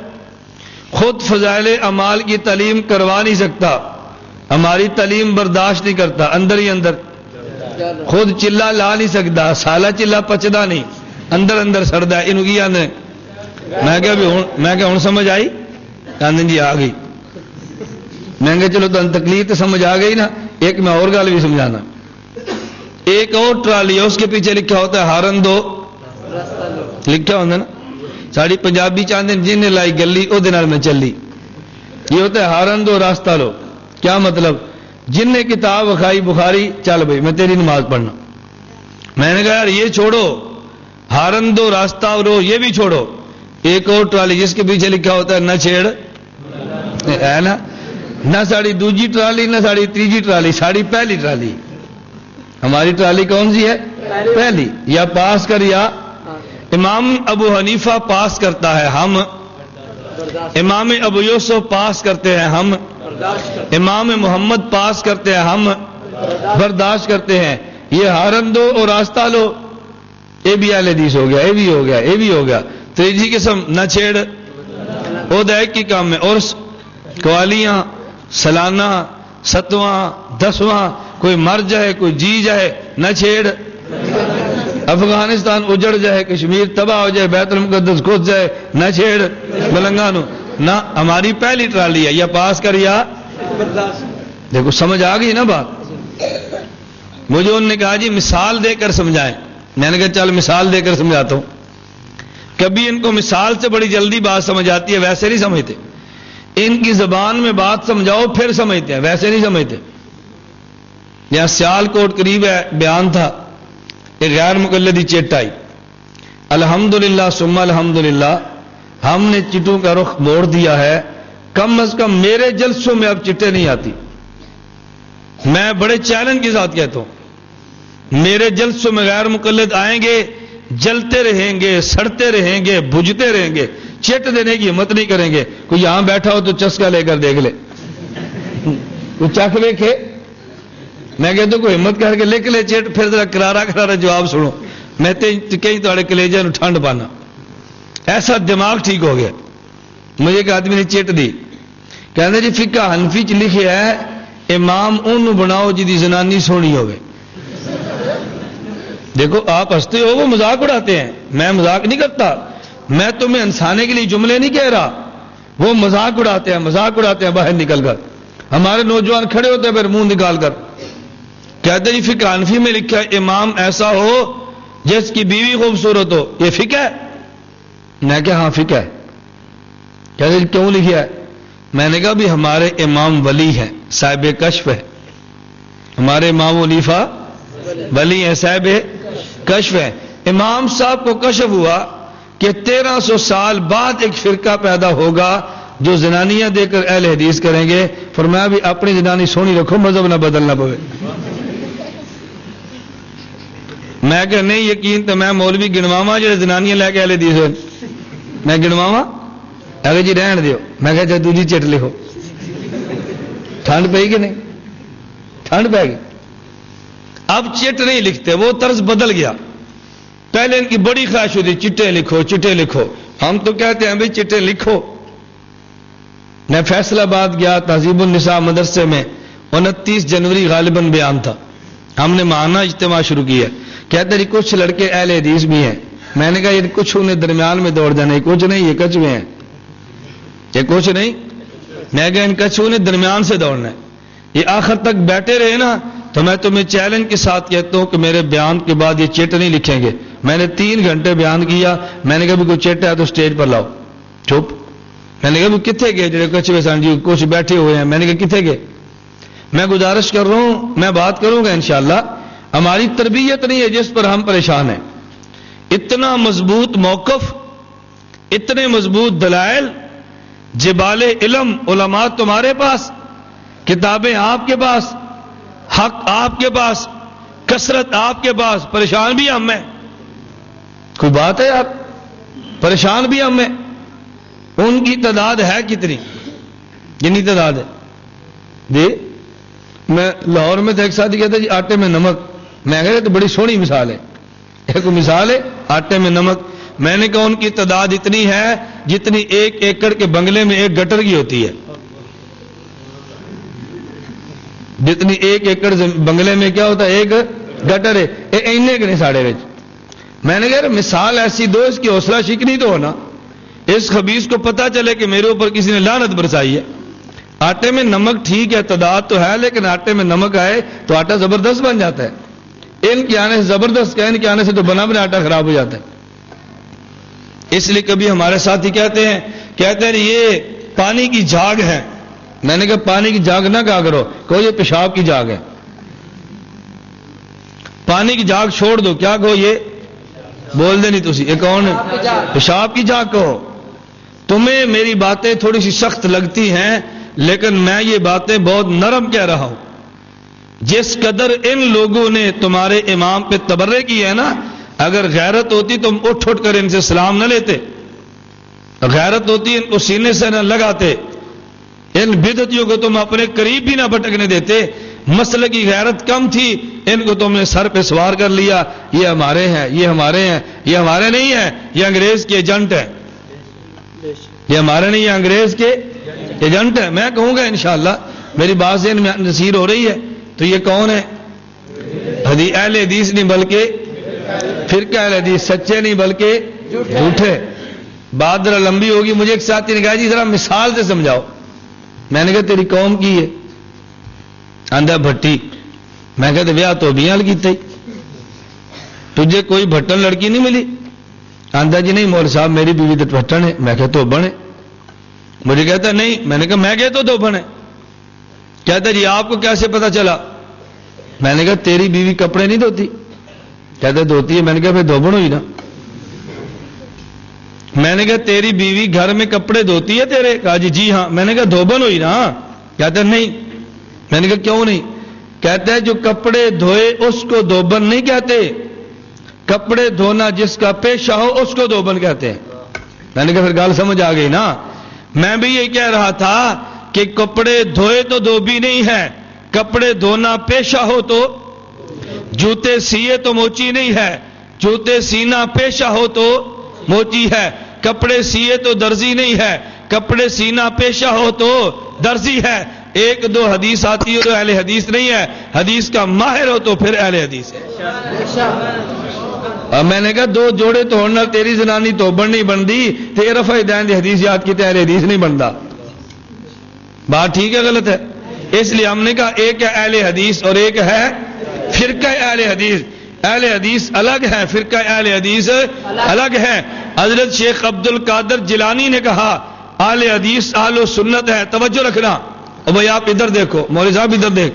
خود فضائل اعمال کی تعلیم کروا نہیں سکتا، ہماری تعلیم برداشت نہیں کرتا، اندر ہی اندر خود چلا لا نہیں سکتا، سالہ چلا پچدا نہیں، اندر اندر سڑدا ہے، انہوں کی آنے میں کہ ہوں سمجھ آئی؟ آندن جی آ گئی۔ میں کہ چلو تو تکلیف تو سمجھ آ گئی نا، ایک میں اور گل بھی سمجھانا۔ ایک اور ٹرالی ہے اس کے پیچھے لکھا ہوتا ہے ہارن دو، لکھا ہوتا ہے نا، ساڑی پنجابی چاہتے ہیں جن لائی گلی او دن میں چلی، یہ ہوتا ہے ہارن دو راستہ لو۔ کیا مطلب؟ جن نے کتاب وکھائی بخاری چل بھائی میں تیری نماز پڑھنا۔ میں نے کہا یار یہ چھوڑو ہارن دو راستہ رو، یہ بھی چھوڑو، ایک اور ٹرالی جس کے پیچھے لکھا ہوتا ہے نہ چھیڑ، ہے نا، نہ ساڑی دوجی ٹرالی نہ ساڑی تیجی ٹرالی، ساڑی پہلی ٹرالی۔ ہماری ٹرالی کون سی ہے؟ پہلی۔ یا پاس کر یا، امام ابو حنیفہ پاس کرتا ہے، ہم امام ابو یوسف پاس کرتے ہیں، ہم امام محمد پاس کرتے ہیں، ہم برداشت کرتے ہیں۔ یہ ہارن دو اور راستہ لو، یہ بھی اہل حدیث ہو گیا، یہ بھی ہو گیا، یہ بھی ہو گیا۔ تیجی قسم نہ چھیڑ، وہ دائق کی کام میں، اور قوالیاں سالانہ 7واں 10واں، کوئی مر جائے کوئی جی جائے، نہ چھیڑ، افغانستان اجڑ جائے، کشمیر تباہ ہو جائے، بیت المقدس گھس جائے، نہ چھیڑ ملنگانو، نہ ہماری پہلی ٹرالی ہے، یا پاس کر یا۔ دیکھو سمجھ آ گئی نا بات؟ مجھے انہوں نے کہا جی مثال دے کر سمجھائیں، میں نے کہا چل مثال دے کر سمجھاتا ہوں۔ کبھی ان کو مثال سے بڑی جلدی بات سمجھ آتی ہے، ویسے نہیں سمجھتے، ان کی زبان میں بات سمجھاؤ پھر سمجھتے ہیں، ویسے نہیں سمجھتے۔ یہاں سیال کوٹ قریب ہے، بیان تھا، ایک غیر مقلدی چٹ آئی، الحمدللہ ثم الحمدللہ ہم نے چٹوں کا رخ موڑ دیا ہے. کم از کم میرے جلسوں میں اب چٹیں نہیں آتی. میں بڑے چیلنج کے ساتھ کہتا ہوں، میرے جلسوں میں غیر مقلد آئیں گے، جلتے رہیں گے، سڑتے رہیں گے، بجھتے رہیں گے، چٹ دینے کی ہمت نہیں کریں گے. کوئی یہاں بیٹھا ہو تو چسکا لے کر دیکھ لے، کوئی چکھ دیکھے. میں کہتا ہوں کوئی ہمت کر کے لکھ لے چٹ، پھر ذرا کرارا کرارا جواب سنو. میں کہیں تھوڑے کلیجے نوں ٹھنڈ پانا. ایسا دماغ ٹھیک ہو گیا. مجھے ایک آدمی نے چٹ دی، کہتے جی فقہ حنفی چ لکھا ہے امام ان بناؤ جی دی زنانی سونی ہوگی. دیکھو آپ ہنستے ہو، وہ مذاق اڑاتے ہیں. میں مذاق نہیں کرتا، میں تمہیں ہنسانے کے لیے جملے نہیں کہہ رہا. وہ مذاق اڑاتے ہیں باہر نکل کر. ہمارے نوجوان کھڑے ہوتے ہیں پھر منہ نکال کر کہتے جی فقہ حنفی میں لکھا ہے امام ایسا ہو جس کی بیوی خوبصورت ہو. یہ فقہ ہے؟ میں کہا ہاں فقہ ہے. کہتے جی کیوں لکھا ہے؟ میں نے کہا بھی ہمارے امام ولی ہیں، صاحب کشف ہے. ہمارے امام حنیفہ ولی ہیں، صاحب کشف ہے. امام صاحب کو کشف ہوا کہ 1300 سال بعد ایک فرقہ پیدا ہوگا جو زنانیاں دے کر اہل حدیث کریں گے. فرمایا بھی اپنی زنانی سونی رکھو، مذہب نہ بدلنا پوے. میں کہ نہیں یقین تو میں مولوی گنواواں جو زنانیاں لے کے اہل حدیث ہوئے. میں گنواواں؟ اگر جی رہن دیو. میں کہا چاہے دوجی چٹ لکھو. ٹھنڈ پئی کہ نہیں؟ ٹھنڈ پہ گئی. اب چٹ نہیں لکھتے، وہ طرز بدل گیا. پہلے ان کی بڑی خواہش ہوتی چٹے لکھو چٹے لکھو. ہم تو کہتے ہیں بھائی چٹے لکھو. میں فیصل آباد گیا، تہذیب النساء مدرسے میں 29 جنوری غالباً بیان تھا. ہم نے ماہانہ اجتماع شروع کیا. کہتے ہیں کچھ لڑکے اہل حدیث بھی ہیں. میں نے کہا یہ کچھ انہیں درمیان میں دوڑ جانا. کچھ نہیں، یہ کچھ ہیں، یہ کچھ نہیں. میں کہا ان کچھ نے درمیان سے دوڑنا ہے. یہ آخر تک بیٹھے رہے نا تو میں تمہیں چیلنج کے ساتھ کہتا ہوں کہ میرے بیان کے بعد یہ چٹ نہیں لکھیں گے. میں نے 3 گھنٹے بیان کیا. میں نے کہا بھی کوئی چٹ ہے تو سٹیج پر لاؤ. چپ. میں نے کہا بھی کتنے گئے جڑے کچھ سن جی کچھ بیٹھے ہوئے ہیں. میں نے کہا کتنے گئے. میں گزارش کر رہا ہوں، میں بات کروں گا انشاءاللہ. ہماری تربیت نہیں ہے جس پر ہم پریشان ہیں. اتنا مضبوط موقف، اتنے مضبوط دلائل، جبال علم، علماء تمہارے پاس، کتابیں آپ کے پاس، حق آپ کے پاس، کثرت آپ کے پاس، پریشان بھی ہم ہیں. کوئی بات ہے یار؟ پریشان بھی ہم ہیں. ان کی تعداد ہے کتنی؟ جتنی تعداد ہے جی. میں لاہور میں تھا، ایک ساتھی کہتا جی آٹے میں نمک. میں کہا تو بڑی سونی مثال ہے. ایک مثال ہے آٹے میں نمک. میں نے کہا ان کی تعداد اتنی ہے جتنی 1 ایکڑ کے بنگلے میں 1 گٹر کی ہوتی ہے. جتنی 1 ایکڑ بنگلے میں کیا ہوتا ہے؟ 1 گٹر ہے. اینے کے نہیں ساڑے وچ. میں نے کہا مثال ایسی دو، اس کی حوصلہ شکنی تو ہونا. اس خبیث کو پتا چلے کہ میرے اوپر کسی نے لعنت برسائی ہے. آٹے میں نمک ٹھیک ہے، تعداد تو ہے، لیکن آٹے میں نمک آئے تو آٹا زبردست بن جاتا ہے. ان کے آنے سے زبردست کا، ان کے آنے سے تو بنا بنا آٹا خراب ہو جاتا ہے. اس لیے کبھی ہمارے ساتھی کہتے ہیں یہ پانی کی جھاگ ہے. میں نے کہا پانی کی جھاگ نہ کہا کرو، کہو یہ پیشاب کی جھاگ ہے. پانی کی جھاگ چھوڑ دو، کیا کہو؟ یہ بول دے نہیں تسی. یہ کون ہے؟ پیشاب کی جھاگ کہو. تمہیں میری باتیں تھوڑی سی سخت لگتی ہیں، لیکن میں یہ باتیں بہت نرم کہہ رہا ہوں. جس قدر ان لوگوں نے تمہارے امام پہ تبرے کی ہے نا، اگر غیرت ہوتی تم اٹھ کر ان سے سلام نہ لیتے. غیرت ہوتی ان کو سینے سے نہ لگاتے. ان بدعتیوں کو تم اپنے قریب بھی نہ بھٹکنے دیتے. مسئلے کی غیرت کم تھی، ان کو تم نے سر پہ سوار کر لیا. یہ ہمارے ہیں، یہ ہمارے ہیں. یہ ہمارے نہیں ہیں، یہ انگریز کے ایجنٹ ہیں. یہ ہمارے نہیں ہیں، انگریز کے ایجنٹ ہیں. میں کہوں گا انشاءاللہ، میری بات ذہن میں نصیر ہو رہی ہے. تو یہ کون ہے؟ اہل حدیث نہیں بلکہ فرقہ اہل حدیث. سچے نہیں بلکہ جھوٹے. بات ذرا لمبی ہوگی. مجھے ایک ساتھی نے کہا جی ذرا مثال سے سمجھاؤ. میں نے کہا تیری قوم کی ہے؟ آندھا بھٹی. میں کہتے ویاہ تو بھی حل کیتا ہی، تجھے کوئی بھٹن لڑکی نہیں ملی؟ آندھا جی نہیں مول صاحب میری بیوی تو بھٹن ہے. میں کہتا تو بنے. مجھے کہتا نہیں. میں نے کہا میں کہتا تو بنے. کہتا جی آپ کو کیسے پتا چلا؟ میں نے کہا تیری بیوی کپڑے نہیں دھوتی؟ کہتا دھوتی ہے. میں نے کہا پھر دھوبن ہوئی نا. میں نے کہا تیری بیوی گھر میں کپڑے دھوتی ہے تیرے؟ کہا جی ہاں۔ میں نے کہا دھوبن ہوئی نا؟ کہتا نہیں۔ میں نے کہا کیوں نہیں؟ کہتا ہے جو کپڑے دھوئے اس کو دھوبن نہیں کہتے، کپڑے دھونا جس کا پیشہ ہو اس کو دھوبن کہتے ہیں۔ میں نے کہا پھر گال سمجھ آ گئی نا۔ میں بھی یہ کہہ رہا تھا کہ کپڑے دھوئے تو دھوبی نہیں ہے، کپڑے دھونا پیشہ ہو تو، جوتے سیے تو موچی نہیں ہے، جوتے سینا پیشہ ہو تو موچی ہے، کپڑے سیے تو درزی نہیں ہے، کپڑے سینا پیشہ ہو تو درزی ہے۔ ایک دو حدیث آتی ہو تو اہل حدیث نہیں ہے، حدیث کا ماہر ہو تو پھر اہل حدیث ہے۔ اور میں نے کہا دو جوڑے تو ہونا تیری زنانی تو بڑھنی بندی تے رفع دین دی حدیث یاد کی تے اہل حدیث نہیں بنتا۔ بات ٹھیک ہے غلط ہے؟ اس لیے ہم نے کہا ایک ہے اہل حدیث اور ایک ہے فرقہ اہل حدیث۔ اہل حدیث الگ ہے، فرقہ اہل حدیث الگ ہے۔ حضرت شیخ عبد القادر جیلانی نے کہا اہل حدیث اہل و سنت ہے۔ توجہ رکھنا۔ اور بھائی آپ ادھر دیکھو، مولوی صاحب ادھر دیکھ،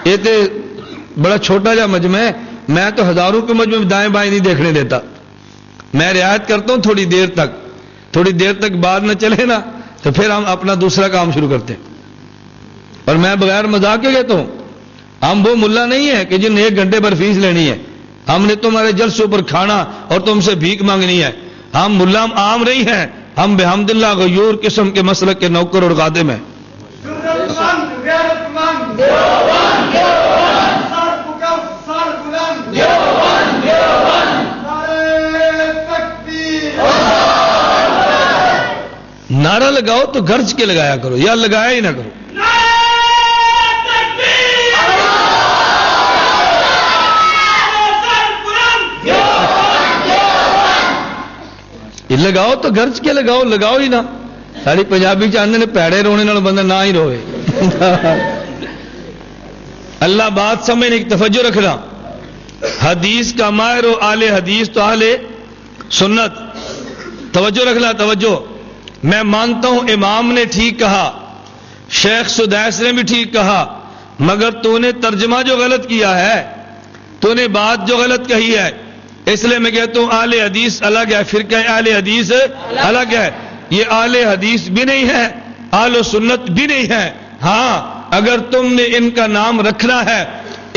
یہ تو بڑا چھوٹا جا مجمع ہے، میں تو ہزاروں کے مجمع میں دائیں بائیں نہیں دیکھنے دیتا، میں رعایت کرتا ہوں تھوڑی دیر تک، تھوڑی دیر تک بات نہ چلے نا تو پھر ہم اپنا دوسرا کام شروع کرتے ہیں۔ اور میں بغیر مذاق کے کہتا ہوں، ہم وہ ملا نہیں ہے کہ جن 1 گھنٹے پر فیس لینی ہے، ہم نے تمہارے جلسے پر کھانا اور تم سے بھیک مانگنی ہے۔ ہم ملا عام نہیں ہیں، ہم بحمداللہ غیور قسم کے مسلک کے نوکر اور خادم ہیں۔ نعرہ لگاؤ تو گرج کے لگایا کرو یا لگایا ہی نہ کرو۔ لگاؤ تو گرج کے لگاؤ، لگاؤ ہی نہ۔ ساری پنجابی چاہتے نے پیڑے رونے نال بندہ نہ ہی روئے۔ اللہ بات سمجھنے کی توجہ رکھنا۔ حدیث کا ماہر و اہل حدیث تو اہل سنت۔ توجہ رکھنا، توجہ۔ میں مانتا ہوں امام نے ٹھیک کہا، شیخ سدیس نے بھی ٹھیک کہا، مگر تو نے ترجمہ جو غلط کیا ہے، تو نے بات جو غلط کہی ہے، اس لیے میں کہتا ہوں اہل حدیث الگ ہے، فرقہ اہل حدیث الگ ہے۔ یہ اہل حدیث بھی نہیں ہے، اہل سنت بھی نہیں ہے۔ ہاں اگر تم نے ان کا نام رکھنا ہے،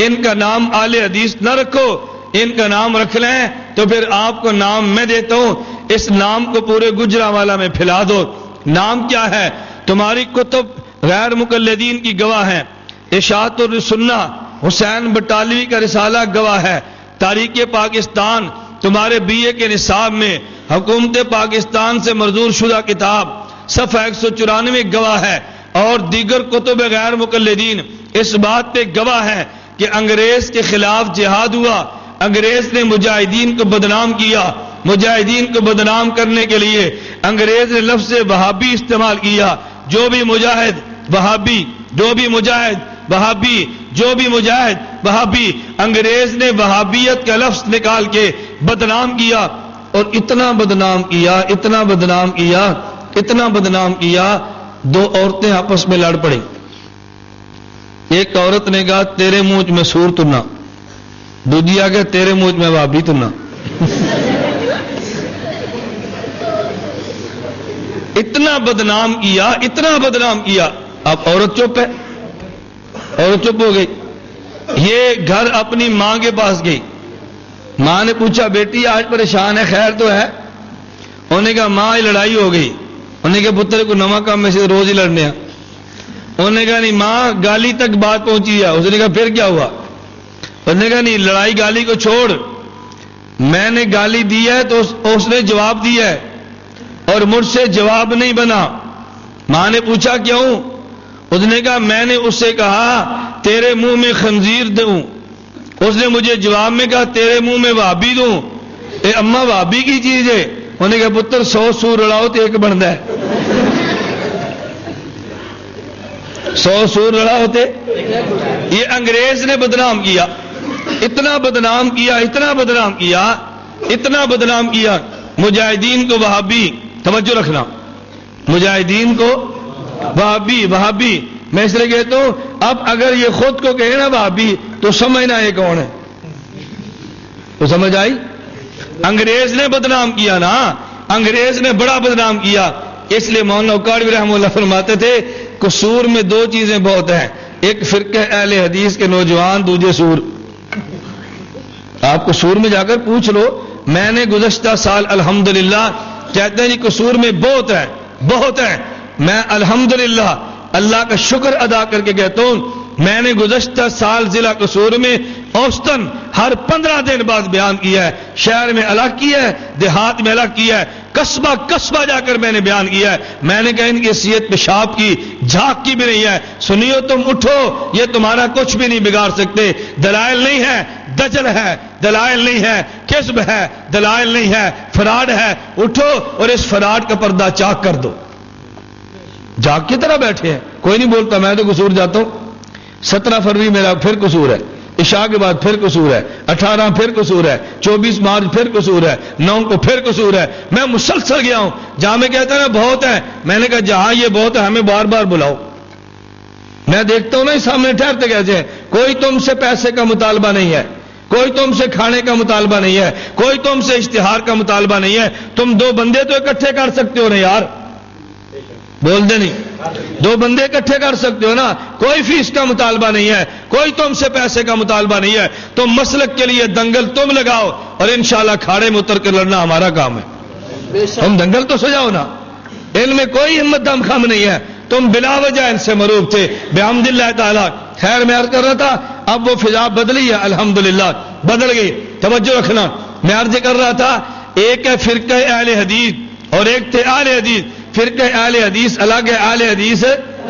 ان کا نام اہل حدیث نہ رکھو، ان کا نام رکھ لیں تو پھر آپ کو نام میں دیتا ہوں، اس نام کو پورے گجرانوالہ میں پھیلا دو۔ نام کیا ہے؟ تمہاری کتب غیر مقلدین کی گواہ ہیں، اشاعت السنہ حسین بٹالوی کا رسالہ گواہ ہے، تاریخ پاکستان تمہارے BA کے نصاب میں حکومت پاکستان سے منظور شدہ کتاب صفحہ 194 گواہ ہے، اور دیگر کتب غیر مقلدین اس بات پہ گواہ ہے کہ انگریز کے خلاف جہاد ہوا، انگریز نے مجاہدین کو بدنام کیا، مجاہدین کو بدنام کرنے کے لیے انگریز نے لفظ وہابی استعمال کیا۔ جو بھی مجاہد وہابی، جو بھی مجاہد وہابی، جو بھی مجاہد وہابی، انگریز نے وہابیت کا لفظ نکال کے بدنام کیا، اور اتنا بدنام کیا، اتنا بدنام کیا، اتنا بدنام کیا، 2 عورتیں آپس میں لڑ پڑیں۔ ایک عورت نے کہا تیرے منہ میں سور تنا، دوسری آ گیا تیرے منہ میں وہابی تنا۔ اتنا بدنام کیا، اتنا بدنام کیا۔ اب عورت چپ ہے، عورت چپ ہو گئی۔ یہ گھر اپنی ماں کے پاس گئی، ماں نے پوچھا بیٹی آج پریشان ہے، خیر تو ہے؟ انہوں نے کہا ماں لڑائی ہو گئی۔ انہوں نے کہا پتر کو نواں کام میں سے روز ہی لڑنے ہیں۔ انہوں نے کہا نہیں ماں گالی تک بات پہنچی ہے۔ اس نے کہا پھر کیا ہوا؟ انہوں نے کہا نہیں لڑائی گالی کو چھوڑ، میں نے گالی دی ہے تو اس نے جواب دیا ہے اور مجھ سے جواب نہیں بنا۔ ماں نے پوچھا کیوں؟ اس نے کہا میں نے اس سے کہا تیرے منہ میں خنزیر دوں، اس نے مجھے جواب میں کہا تیرے منہ میں وہابی دوں۔ اے اماں وہابی کی چیز ہے؟ انہوں نے کہا پتر 100 سور لڑاؤ تو ایک بنتا ہے، 100 سور لڑا ہوتے۔ یہ انگریز نے بدنام کیا، اتنا بدنام کیا، اتنا بدنام کیا، اتنا بدنام کیا مجاہدین کو وہابی۔ توجہ رکھنا، مجاہدین کو وہابی، وہابی۔ میں اس لیے کہتا ہوں اب اگر یہ خود کو کہے نا وہابی تو سمجھنا یہ کون ہے، تو سمجھ آئی؟ انگریز نے بدنام کیا نا، انگریز نے بڑا بدنام کیا. اس لیے مولانا اکاڑوی رحمہ اللہ فرماتے تھے قصور میں دو چیزیں بہت ہیں، ایک فرقہ اہل حدیث کے نوجوان، دوسرے سور. آپ قصور میں جا کر پوچھ لو. میں نے گزشتہ سال الحمدللہ کہتے ہیں جی قصور میں بہت ہے، بہت ہے. میں الحمدللہ اللہ کا شکر ادا کر کے کہتا ہوں میں نے گزشتہ سال ضلع قصور میں اوسطاً ہر 15 دن بعد بیان کیا ہے. شہر میں الگ کیا ہے، دیہات میں الگ کیا ہے، قصبہ قصبہ جا کر میں نے بیان کیا ہے. میں نے کہا ان کی حیثیت پیشاب کی جھاگ کی بھی نہیں ہے. سنیو تم اٹھو، یہ تمہارا کچھ بھی نہیں بگاڑ سکتے. دلائل نہیں ہے، دجل ہے. دلائل نہیں ہے، کذب ہے. دلائل نہیں ہے، فراڈ ہے. اٹھو اور اس فراڈ کا پردہ چاک کر دو. جاگ کی طرح بیٹھے ہیں، کوئی نہیں بولتا. میں تو قصور جاتا ہوں. 17 فروری میرا پھر قصور ہے، عشاء کے بعد پھر قصور ہے، 18 پھر قصور ہے، 24 مارچ پھر قصور ہے، 9 کو پھر قصور ہے. میں مسلسل گیا ہوں. جہاں میں کہتا نا بہت ہے، میں نے کہا جہاں یہ بہت ہے ہمیں بار بار بلاؤ. میں دیکھتا ہوں نا اس سامنے ٹھہرتے کیسے ہیں. کوئی تم سے پیسے کا مطالبہ نہیں ہے، کوئی تم سے کھانے کا مطالبہ نہیں ہے، کوئی تم سے اشتہار کا مطالبہ نہیں ہے. تم 2 بندے تو اکٹھے کر سکتے ہو نا یار، بول دے نہیں. 2 بندے اکٹھے کر سکتے ہو نا. کوئی فیس کا مطالبہ نہیں ہے، کوئی تم سے پیسے کا مطالبہ نہیں ہے. تم مسلک کے لیے دنگل تم لگاؤ اور انشاءاللہ کھاڑے میں اتر کر لڑنا ہمارا کام ہے. تم دنگل تو سجاؤ نا. ان میں کوئی ہمت دم خم نہیں ہے. تم بلا وجہ ان سے مروب تھے بحمد اللہ تعالیٰ. خیر میں عرض کر رہا تھا اب وہ فضا بدلی ہے، الحمدللہ بدل گئی. توجہ رکھنا. میں عرض کر رہا تھا ایک ہے فرقہ اہل حدیث اور ایک تھے اہل حدیث. فرقہ اہل حدیث الگ ہے، اہل حدیث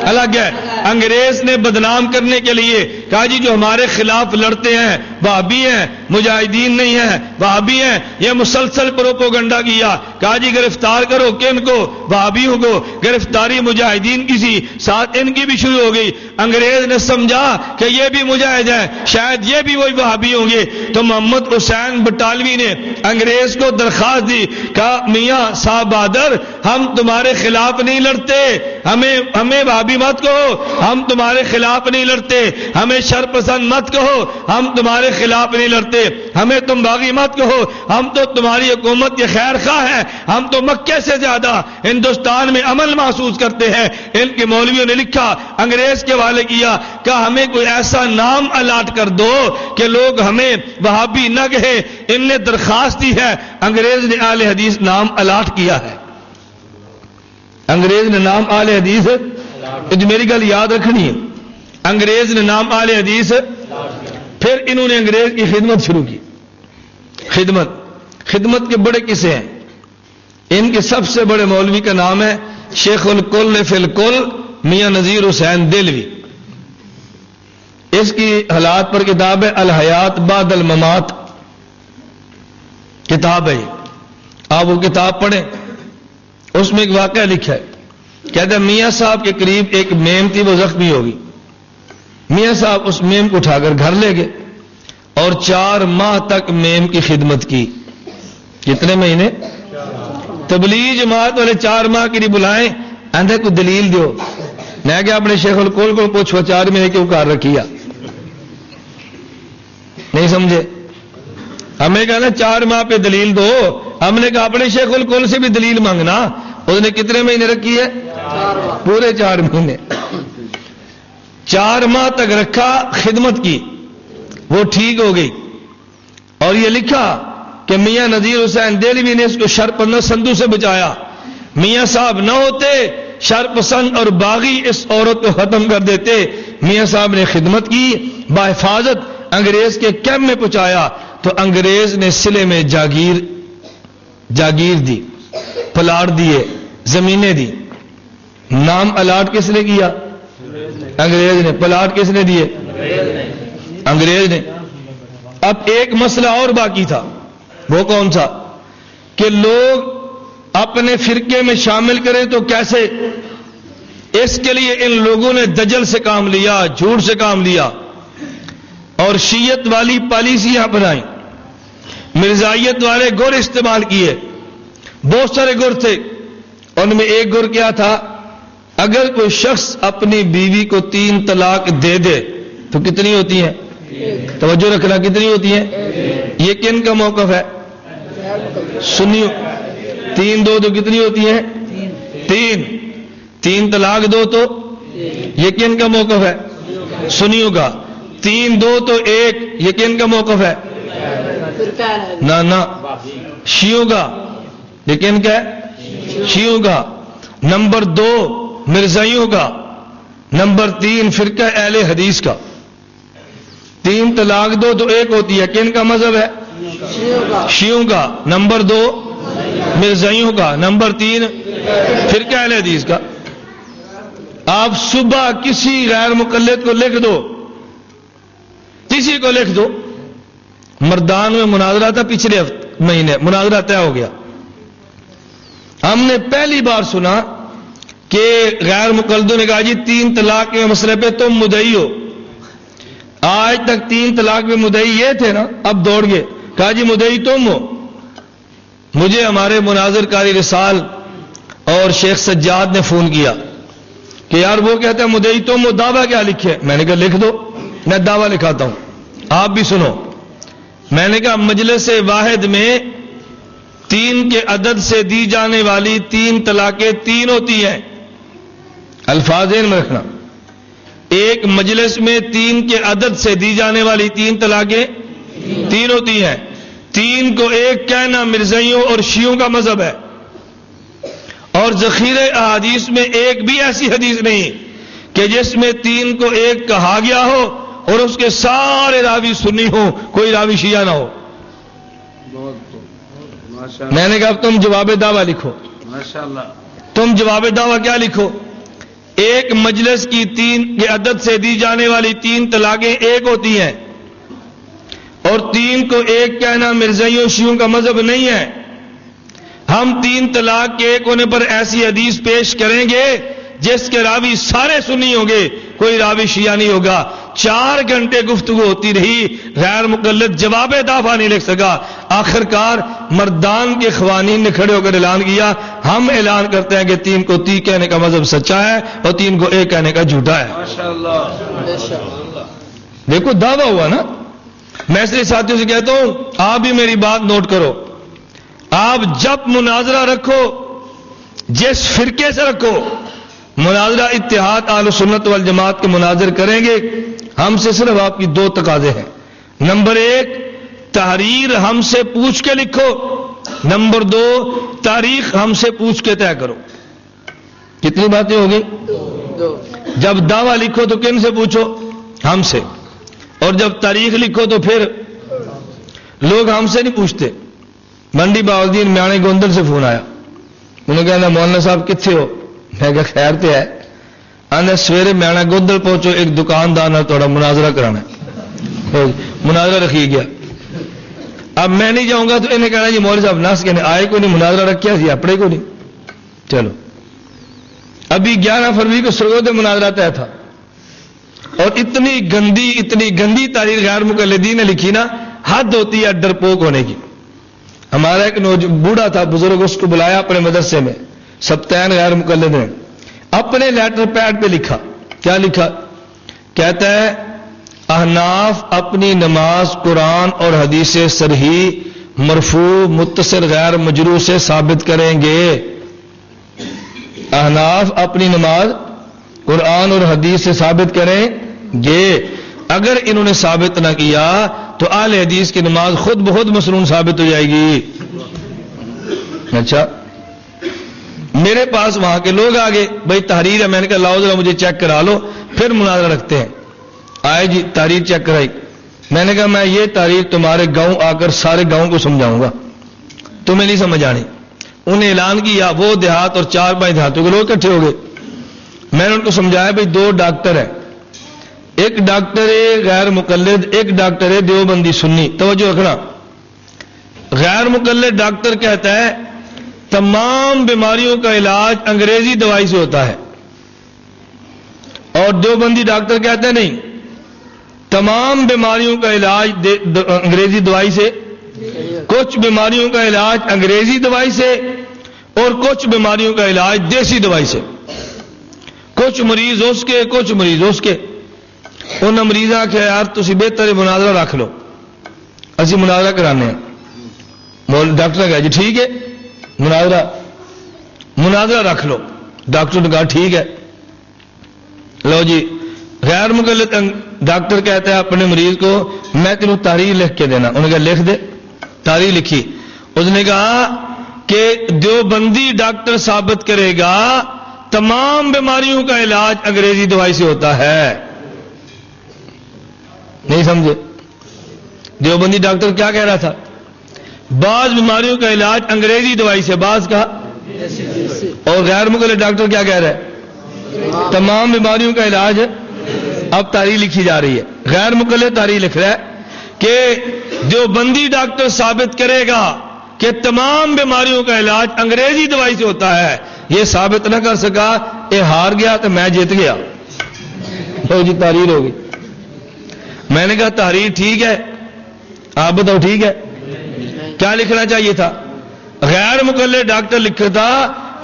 الگ ہے. انگریز نے بدنام کرنے کے لیے کہا جی جو ہمارے خلاف لڑتے ہیں وہابی ہیں، مجاہدین نہیں ہیں، وہابی ہیں. یہ مسلسل پروپوگنڈا کیا. کہا جی گرفتار کرو کن کو؟ وہابیوں کو. گرفتاری مجاہدین کی سی، ساتھ ان کی بھی شروع ہو گئی. انگریز نے سمجھا کہ یہ بھی مجاہد ہیں، شاید یہ بھی وہی وہابی ہوں گے. تو محمد حسین بٹالوی نے انگریز کو درخواست دی، کہا میاں صاحب بہادر ہم تمہارے خلاف نہیں لڑتے، ہمیں وہابی مت کہو، ہم تمہارے خلاف نہیں لڑتے. ہمیں شر پسند مت کہو، ہم تمہارے خلاف نہیں لڑتے. ہمیں تم باغی مت کہو، ہم تو تمہاری حکومت کے خیر خواہ ہیں. ہم تو مکے سے زیادہ ہندوستان میں امن محسوس کرتے ہیں. ان کے مولویوں نے لکھا، انگریز کے حوالے کیا کہ ہمیں کوئی ایسا نام الاٹ کر دو کہ لوگ ہمیں وہابی نہ کہے. ان نے درخواست دی ہے، انگریز نے اہل حدیث نام الاٹ کیا ہے. انگریز نے نام اہل حدیث، میری گل یاد رکھنی ہے. انگریز نے نام اہل حدیث، پھر انہوں نے انگریز کی خدمت شروع کی. خدمت کے بڑے قصے ہیں. ان کے سب سے بڑے مولوی کا نام ہے شیخ الکل فی الکل میاں نذیر حسین دہلوی. اس کی حالات پر کتاب ہے الحیات بعد الممات کتاب ہے. آپ وہ کتاب پڑھیں، اس میں ایک واقعہ لکھا ہے. کہتے ہیں میاں صاحب کے قریب ایک میم تھی، وہ زخمی ہوگی. میاں صاحب اس میم کو اٹھا کر گھر لے گئے اور 4 ماہ تک میم کی خدمت کی. کتنے مہینے؟ تبلیغ جماعت والے 4 ماہ کے لیے بلائیں، اندھے کو دلیل دیو. میں کہ اپنے شیخ الکول کو پوچھو 4 مہینے کیوں کار رکھی ہے؟ نہیں سمجھے؟ ہمیں کہا نا 4 ماہ پہ دلیل دو. ہم نے کہا اپنے شیخ الکول سے بھی دلیل مانگنا. اس نے کتنے مہینے رکھی ہے؟ پورے 4 مہینے. 4 ماہ تک رکھا، خدمت کی، وہ ٹھیک ہو گئی. اور یہ لکھا کہ میاں نذیر حسین دہلوی نے اس کو شر پسند سندو سے بچایا. میاں صاحب نہ ہوتے شر پسند اور باغی اس عورت کو ختم کر دیتے. میاں صاحب نے خدمت کی، بحفاظت انگریز کے کیمپ میں پہنچایا. تو انگریز نے سلے میں جاگیر دی، پلاٹ دیے، زمینیں دی. نام الاٹ کس نے کیا؟ انگریز نے. پلاٹ کس نے دیے؟ انگریز نے. اب ایک مسئلہ اور باقی تھا. وہ کون سا؟ کہ لوگ اپنے فرقے میں شامل کریں تو کیسے. اس کے لیے ان لوگوں نے دجل سے کام لیا، جھوٹ سے کام لیا اور شیعت والی پالیسیاں بنائیں. مرزائیت والے گر استعمال کیے. بہت سارے گر تھے. ان میں ایک گر کیا تھا، اگر کوئی شخص اپنی بیوی کو 3 طلاق دے دے تو کتنی ہوتی ہیں؟ توجہ رکھنا، کتنی ہوتی ہیں؟ یہ کن کا موقف ہے؟ 3 2 تو کتنی ہوتی ہیں؟ 3 3 طلاق 2 تو یہ کن کا موقف ہے؟ سنیوں کا. 3 2 تو 1 یہ کن کا موقف ہے؟ نہ شیعوں کا. یہ کن کا ہے؟ شیعوں کا. نمبر 2 مرزائیوں کا. نمبر 3 فرقہ اہل حدیث کا. 3 طلاق 2 تو 1 ہوتی ہے. کن کا مذہب ہے؟ شیعوں کا. نمبر 2 مرزائیوں کا. نمبر 3 فرقہ اہل حدیث کا. آپ صبح کسی غیر مقلد کو لکھ دو, کسی کو لکھ دو, مردان میں مناظرہ تھا پچھلے مہینے, مناظرہ طے ہو گیا. ہم نے پہلی بار سنا کہ غیر مقلدوں نے کہا جی 3 طلاق کے مسئلے پہ تم مدعی ہو. آج تک 3 طلاق میں مدعی یہ تھے نا, اب دوڑ گئے, کہا جی مدعی تم ہو. مجھے ہمارے مناظر کاری رسال اور شیخ سجاد نے فون کیا کہ یار وہ کہتے ہیں مدعی تم ہو, دعویٰ کیا لکھے؟ میں نے کہا لکھ دو, میں دعویٰ لکھاتا ہوں, آپ بھی سنو. میں نے کہا مجلس واحد میں 3 کے عدد سے دی جانے والی 3 طلاقیں 3 ہوتی ہیں. الفاظ ذہن میں رکھنا. ایک مجلس میں 3 کے عدد سے دی جانے والی 3 طلاقیں 3 ہوتی ہیں. 3 کو 1 کہنا مرزائیوں اور شیعوں کا مذہب ہے. اور ذخیرہ احادیث میں ایک بھی ایسی حدیث نہیں کہ جس میں 3 کو 1 کہا گیا ہو اور اس کے سارے راوی سنی ہو, کوئی راوی شیعہ نہ ہو. میں نے کہا تم جواب دعویٰ لکھو. تم جواب دعویٰ کیا لکھو؟ ایک مجلس کی 3 کے عدد سے دی جانے والی 3 طلاقیں 1 ہوتی ہیں اور 3 کو 1 کہنا مرزائیوں شیعوں کا مذہب نہیں ہے. ہم 3 طلاق کے 1 ہونے پر ایسی حدیث پیش کریں گے جس کے راوی سارے سنی ہوں گے, کوئی راوی شیعہ نہیں ہوگا. 4 گھنٹے گفتگو ہوتی رہی, غیر مقلد جواب دعویٰ نہیں لکھ سکا. آخر کار مردان کے خوانین نے کھڑے ہو کر اعلان کیا, ہم اعلان کرتے ہیں کہ 3 کو 3 کہنے کا مذہب سچا ہے اور 3 کو 1 کہنے کا جھوٹا ہے. دیکھو دعویٰ ہوا نا. میں اس لیے ساتھیوں سے کہتا ہوں آپ بھی میری بات نوٹ کرو. آپ جب مناظرہ رکھو جس فرقے سے رکھو, مناظرہ اتحاد اہل سنت والجماعت کے مناظر کریں گے, ہم سے صرف آپ کی 2 تقاضے ہیں. نمبر 1 تحریر ہم سے پوچھ کے لکھو. نمبر 2 تاریخ ہم سے پوچھ کے طے کرو. کتنی باتیں ہو گئی؟ 2. جب دعویٰ لکھو تو کن سے پوچھو؟ ہم سے. اور جب تاریخ لکھو تو پھر لوگ ہم سے نہیں پوچھتے. منڈی باؤدین میانے گوندل سے فون آیا, انہوں نے کہا مولانا صاحب کتنے ہو؟ میں کہا خیر تو ہے. آنے سویرے میانا گوندل پہنچو, ایک دکاندار نے تھوڑا مناظرہ کرانا ہے. مناظرہ رکھی گیا. اب میں نہیں جاؤں گا تو انہیں کہنا جی مولوی صاحب ناس کہنے آئے کو نہیں, مناظرہ رکھیا سی اپنے کو نہیں. چلو ابھی 11 فروری کو سرگود مناظرہ طے تھا, اور اتنی گندی تحریر غیر مقلدین نے لکھی نا, حد ہوتی ہے ڈرپوک ہونے کی. ہمارا ایک بوڑھا تھا بزرگ, اس کو بلایا اپنے مدرسے میں, سبتین غیر مقلد نے اپنے لیٹر پیڈ پہ لکھا. کیا لکھا؟ کہتا ہے احناف اپنی نماز قرآن اور حدیث صحیح مرفوع متصل غیر مجروح سے ثابت کریں گے. احناف اپنی نماز قرآن اور حدیث سے ثابت کریں گے. اگر انہوں نے ثابت نہ کیا تو اہل حدیث کی نماز خود بخود مسنون ثابت ہو جائے گی. اچھا میرے پاس وہاں کے لوگ آگے, بھائی تحریر ہے. میں نے کہا لاؤ ذرا مجھے چیک کرا لو, پھر مناظرہ رکھتے ہیں. آئے جی تحریر چیک کرائی. میں نے کہا میں یہ تحریر تمہارے گاؤں آ کر سارے گاؤں کو سمجھاؤں گا, تمہیں نہیں سمجھ آنی. انہیں اعلان کیا, وہ دیہات اور 4-5 دیہاتوں کے لوگ اکٹھے ہو گئے. میں نے ان کو سمجھایا بھائی 2 ڈاکٹر ہیں, ایک ڈاکٹر غیر مقلد, ایک ڈاکٹر دیوبندی سنی. توجہ رکھنا, غیر مقلد ڈاکٹر کہتا ہے تمام بیماریوں کا علاج انگریزی دوائی سے ہوتا ہے, اور دیوبندی ڈاکٹر کہتا ہے نہیں, تمام بیماریوں کا علاج انگریزی دوائی سے, کچھ بیماریوں کا علاج انگریزی دوائی سے اور کچھ بیماریوں کا علاج دیسی دوائی سے. کچھ مریض اس کے, کچھ مریض اس کے. ان مریض آ کے یار تسی بہتر مناظرہ رکھ لو, اسی مناظرہ کرانے ہیں. ڈاکٹر نے کہا جی ٹھیک ہے. مناظرہ رکھ لو. ڈاکٹر نے کہا ٹھیک ہے. لو جی غیر مقلد ڈاکٹر کہتا ہے اپنے مریض کو میں تینوں تحریر لکھ کے دینا. انہوں نے کہا لکھ دے. تحریر لکھی. اس نے کہا کہ دیوبندی ڈاکٹر ثابت کرے گا تمام بیماریوں کا علاج انگریزی دوائی سے ہوتا ہے. نہیں سمجھے؟ دیوبندی ڈاکٹر کیا کہہ رہا تھا؟ بعض بیماریوں کا علاج انگریزی دوائی سے، بعض کا. اور غیر مقلد ڈاکٹر کیا کہہ رہا ہے؟ تمام بیماریوں کا علاج. اب تاریخ لکھی جا رہی ہے. غیر مقلد تاریخ لکھ رہا ہے کہ دیوبندی ڈاکٹر ثابت کرے گا کہ تمام بیماریوں کا علاج انگریزی دوائی سے ہوتا ہے. یہ ثابت نہ کر سکا، یہ ہار گیا تو میں جیت گیا. تو جی تحریر ہوگی. میں نے کہا تحریر ٹھیک ہے، آپ بتاؤ ٹھیک ہے. کیا لکھنا چاہیے تھا؟ غیر مقلد ڈاکٹر لکھتا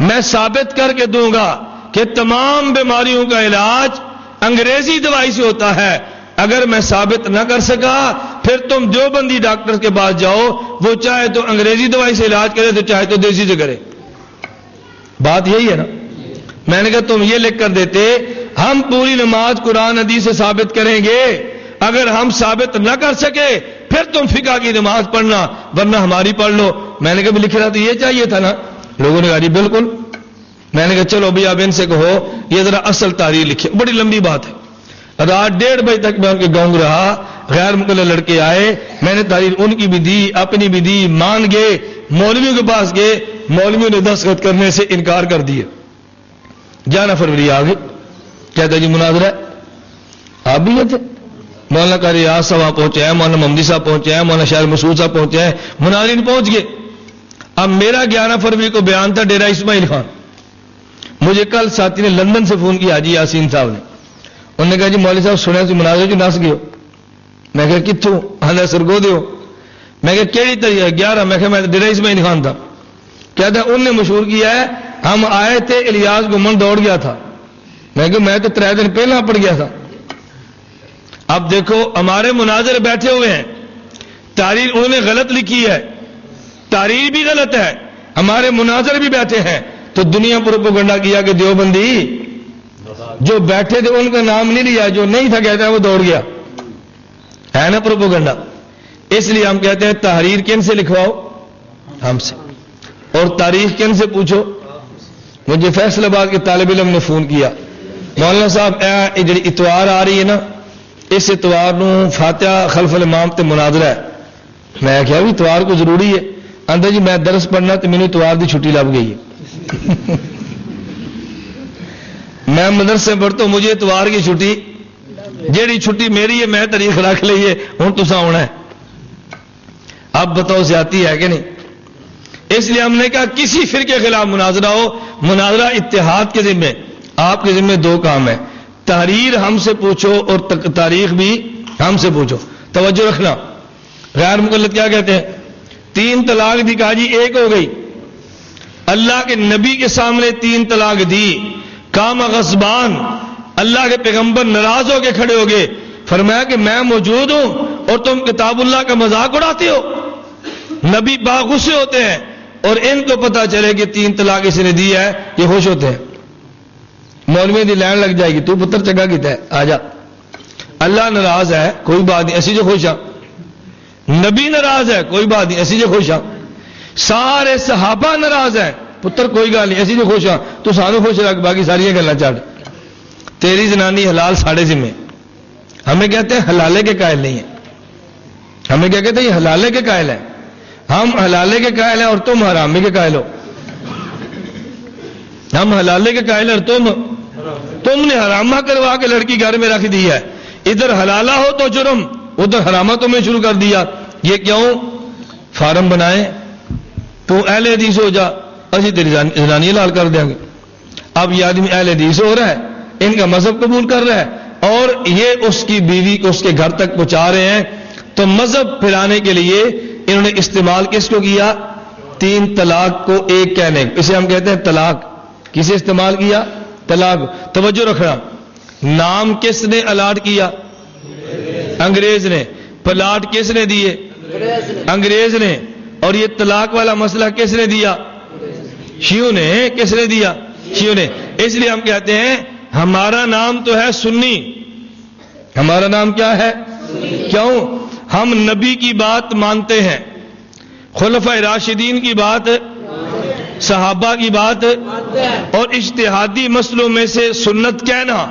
میں ثابت کر کے دوں گا کہ تمام بیماریوں کا علاج انگریزی دوائی سے ہوتا ہے. اگر میں ثابت نہ کر سکا پھر تم دیوبندی ڈاکٹر کے پاس جاؤ، وہ چاہے تو انگریزی دوائی سے علاج کرے تو چاہے تو دیسی سے کرے. بات یہی ہے نا. میں نے کہا تم یہ لکھ کر دیتے ہم پوری نماز قرآن حدیث سے ثابت کریں گے، اگر ہم ثابت نہ کر سکے پھر تم فقہ کی نماز پڑھنا، ورنہ ہماری پڑھ لو. میں نے کہا بھی لکھنا تو یہ چاہیے تھا نا. لوگوں نے کہا جی بالکل. میں نے کہا چلو بھی اب ان سے کہو یہ ذرا اصل تحریر لکھے. بڑی لمبی بات ہے. رات 1:30 بجے تک میں ان کے گاؤں رہا. غیر مقلد لڑکے آئے، میں نے تحریر ان کی بھی دی، اپنی بھی دی. مان گئے، مولویوں کے پاس گئے، مولویوں نے دستخط کرنے سے انکار کر دیا. 11 فروری آ گئے. کہتا جی مناظرہ ہے. آپ بھی تھے؟ مولانا قاری ریاض صاحب وہاں پہنچے ہیں، مولانا محمدی صاحب پہنچے ہیں، مولانا شاعر مسعود صاحب پہنچے ہیں، مناظرین پہنچ گئے. اب میرا 11 فروری کو بیان تھا ڈیرہ اسماعیل خان. مجھے کل ساتھی نے لندن سے فون کیا حاجی یاسین صاحب نے. انہوں نے کہا جی مولوی صاحب سنیا تھی مناظرے جو نس گئے ہو. میں کہا کتوں؟ ہاں سرگو دے ہو. میں کہا کیڑی تاریخ ہے؟ 11. میں کہا میں ڈیرہ اسماعیل خان تھا. کہتا ہے ان نے مشہور کیا ہے ہم آئے تھے الیاس گمن دوڑ گیا تھا. میں کہا میں تو 3 دن پہلا پڑ گیا تھا. اب دیکھو ہمارے مناظر بیٹھے ہوئے ہیں، تحریر انہوں نے غلط لکھی ہے، تحریر بھی غلط ہے، ہمارے مناظر بھی بیٹھے ہیں. تو دنیا پروپیگنڈا کیا کہ دیوبندی جو بیٹھے تھے ان کا نام نہیں لیا، جو نہیں تھا کہتا ہے وہ دوڑ گیا. ہے نا پروپیگنڈا. اس لیے ہم کہتے ہیں تحریر کن سے لکھواؤ؟ ہم سے. اور تاریخ کن سے پوچھو؟ مجھے فیصل آباد کے طالب علم نے فون کیا، مولانا صاحب یہ جڑی اتوار آ رہی ہے نا، اس اتوار نو فاتحہ خلف الامام تے مناظرہ ہے. میں کہا بھی اتوار کو ضروری ہے. آندا جی میں درس پڑھنا تو مینوں اتوار دی چھٹی لب گئی ہے. میں مدرسے پڑھتا ہوں، مجھے اتوار کی چھٹی، جیڑی چھٹی میری ہے میں تاریخ رکھ لئیے، ہوں تسا ہونا ہے. اب بتاؤ زیادتی ہے کہ نہیں؟ اس لیے ہم نے کہا کسی فرقے کے خلاف مناظرہ ہو، مناظرہ اتحاد کے ذمہ. آپ کے ذمہ 2 کام ہے، تحریر ہم سے پوچھو اور تاریخ بھی ہم سے پوچھو. توجہ رکھنا. غیر مقلد کیا کہتے ہیں؟ 3 طلاق دی، کہا جی 1 ہو گئی. اللہ کے نبی کے سامنے 3 طلاق دی، کام غصبان. اللہ کے پیغمبر ناراض ہو کے کھڑے ہو گئے، فرمایا کہ میں موجود ہوں اور تم کتاب اللہ کا مذاق اڑاتے ہو. نبی با غصے ہوتے ہیں اور ان کو پتا چلے کہ 3 طلاق اس نے دی ہے، یہ خوش ہوتے ہیں. مولوی دی لائن لگ جائے گی، تو پتر چنگا کیتا ہے آ جا. اللہ ناراض ہے کوئی بات نہیں، اسی جو خوش ہاں. نبی ناراض ہے کوئی بات نہیں، اسی جو خوش ہاں. سارے صحابہ ناراض ہیں، پتر کوئی گل نہیں، اسی جو خوش ہاں. تو سانو خوش رکھ، باقی ساری گلاں چھڈ. تیری زنانی حلال ساڑھے ذمہ. ہمیں کہتے ہیں حلالے کے قائل نہیں ہیں. ہمیں کیا کہتے ہیں؟ یہ حلالے کے قائل ہیں. ہم حلالے کے قائل ہیں اور تم حرامے کے قائل ہو. ہم حلالے کے قائل ہیں اور تم نے حرامہ کروا کے لڑکی گھر میں رکھ دی ہے. ادھر حلالہ ہو تو جرم، ادھر حرامہ تمہیں شروع کر دیا. یہ کیوں؟ فارم بنائے تو اہل حدیث ہو جا، اسی تیری زنانی حلال کر دیں گے. اب یہ آدمی اہل حدیث ہو رہا ہے، ان کا مذہب قبول کر رہا ہے اور یہ اس کی بیوی کو اس کے گھر تک پہنچا رہے ہیں. تو مذہب پھیلانے کے لیے انہوں نے استعمال کس کو کیا؟ 3 طلاق کو 1 کہنے. اسے ہم کہتے ہیں طلاق. کسے استعمال کیا؟ طلاق. توجہ رکھنا. نام کس نے الاٹ کیا؟ انگریز نے. پلاٹ کس نے دیے؟ انگریز نے. اور یہ طلاق والا مسئلہ کس نے دیا؟ شیعوں نے. کس نے دیا؟ شیعوں نے. اس لیے ہم کہتے ہیں ہمارا نام تو ہے سنی. ہمارا نام کیا ہے؟ کیوں؟ ہم نبی کی بات مانتے ہیں، خلفائے راشدین کی بات، صحابہ کی بات، اور اجتہادی مسئلوں میں سے سنت کہنا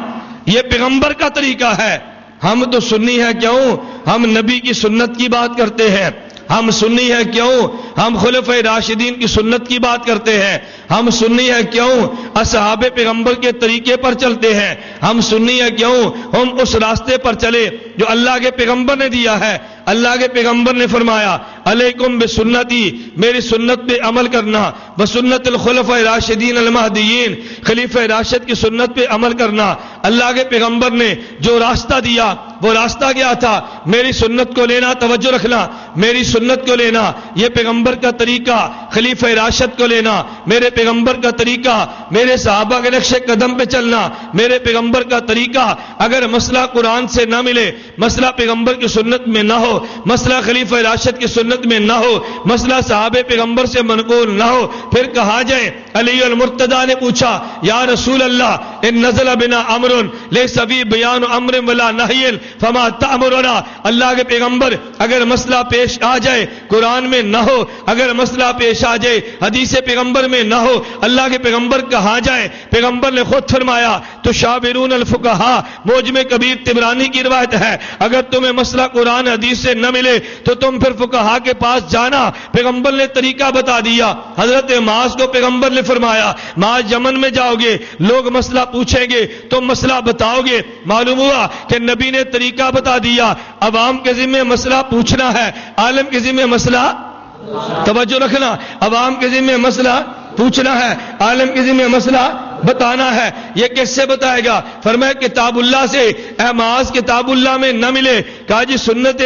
یہ پیغمبر کا طریقہ ہے. ہم تو سنی ہے. کیوں؟ ہم نبی کی سنت کی بات کرتے ہیں. ہم سنی ہے. کیوں؟ ہم خلفائے راشدین کی سنت کی بات کرتے ہیں. ہم سنی ہے. کیوں؟ اصحاب پیغمبر کے طریقے پر چلتے ہیں. ہم سنی ہے. کیوں؟ ہم اس راستے پر چلے جو اللہ کے پیغمبر نے دیا ہے. اللہ کے پیغمبر نے فرمایا علیکم بسنتی، میری سنت پہ عمل کرنا، بسنت الخلفاء راشدین المہدیین، خلیفہ راشد کی سنت پہ عمل کرنا. اللہ کے پیغمبر نے جو راستہ دیا وہ راستہ کیا تھا؟ میری سنت کو لینا. توجہ رکھنا، میری سنت کو لینا، یہ پیغمبر کا طریقہ. خلیفہ راشد کو لینا، میرے پیغمبر کا طریقہ. میرے صحابہ کے نقش قدم پہ چلنا، میرے پیغمبر کا طریقہ. اگر مسئلہ قرآن سے نہ ملے، مسئلہ پیغمبر کی سنت میں نہ ہو، مسئلہ خلیفہ راشد کی سنت میں نہ ہو، مسئلہ صحابہ پیغمبر سے منقول نہ ہو، پھر کہا جائے علی المرتضیٰ نے پوچھا یا رسول اللہ ان نزل بنا امر لیس فی بیان امر ولا نہی فما تأمرنا. اللہ کے پیغمبر اگر مسئلہ پیش آ جائے قرآن میں نہ ہو، اگر مسئلہ پیش آ جائے حدیث پیغمبر میں نہ ہو، اللہ کے پیغمبر کہا جائے. پیغمبر نے خود فرمایا تو شابرون الفقہاء، موجم کبیر طبرانی کی روایت ہے، اگر تمہیں مسئلہ قرآن حدیث سے نہ ملے تو تم پھر فقہاء کے پاس جانا. پیغمبر نے طریقہ بتا دیا. حضرت معاذ کو پیغمبر نے فرمایا معاذ یمن میں جاؤ گے، لوگ مسئلہ پوچھیں گے، تم مسئلہ بتاؤ گے. معلوم ہوا کہ نبی نے طریقہ بتا دیا. عوام کے ذمہ مسئلہ پوچھنا ہے، عالم کے ذمہ مسئلہ، توجہ رکھنا، عوام کے ذمہ مسئلہ پوچھنا ہے، عالم کے ذمہ مسئلہ بتانا ہے. یہ کس سے بتائے گا؟ فرمایا کتاب اللہ سے. اے معاذ کتاب اللہ میں نہ ملے، کہا جی سنت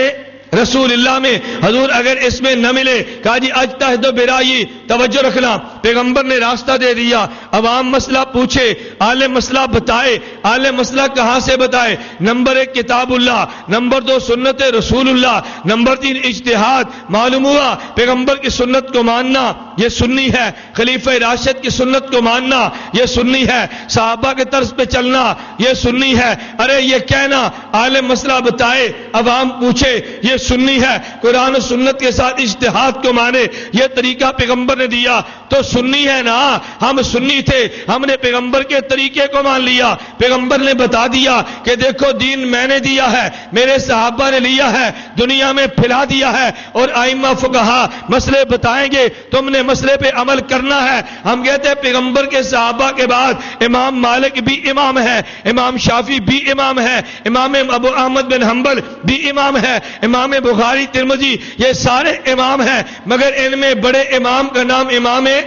رسول اللہ میں. حضور اگر اس میں نہ ملے، کہا جی اجتہد برائی. توجہ رکھنا، پیغمبر نے راستہ دے دیا. عوام مسئلہ پوچھے، عالم مسئلہ بتائے. عالم مسئلہ کہاں سے بتائے؟ نمبر 1 کتاب اللہ، نمبر 2 سنت رسول اللہ، نمبر 3 اجتہاد. معلوم ہوا پیغمبر کی سنت کو ماننا یہ سنی ہے، خلیفہ راشد کی سنت کو ماننا یہ سنی ہے، صحابہ کے طرز پہ چلنا یہ سنی ہے. ارے یہ کہنا عالم مسئلہ بتائے، عوام پوچھے یہ سنی ہے. قرآن و سنت کے ساتھ اجتہاد کو مانے یہ طریقہ پیغمبر نے دیا تو سنی ہے نا. ہم سنی تھے، ہم نے پیغمبر کے طریقے کو مان لیا. پیغمبر نے بتا دیا کہ دیکھو دین میں نے دیا ہے، میرے صحابہ نے لیا ہے، دنیا میں پھیلا دیا ہے، اور ائمہ فقہا مسئلے بتائیں گے، تم نے مسئلے پہ عمل کرنا ہے. ہم کہتے ہیں پیغمبر کے صحابہ کے بعد امام مالک بھی امام ہے، امام شافعی بھی امام ہے، امام ابو احمد بن حنبل بھی امام ہے، امام بخاری ترمذی یہ سارے امام ہیں، مگر ان میں بڑے امام کا نام امام ہے،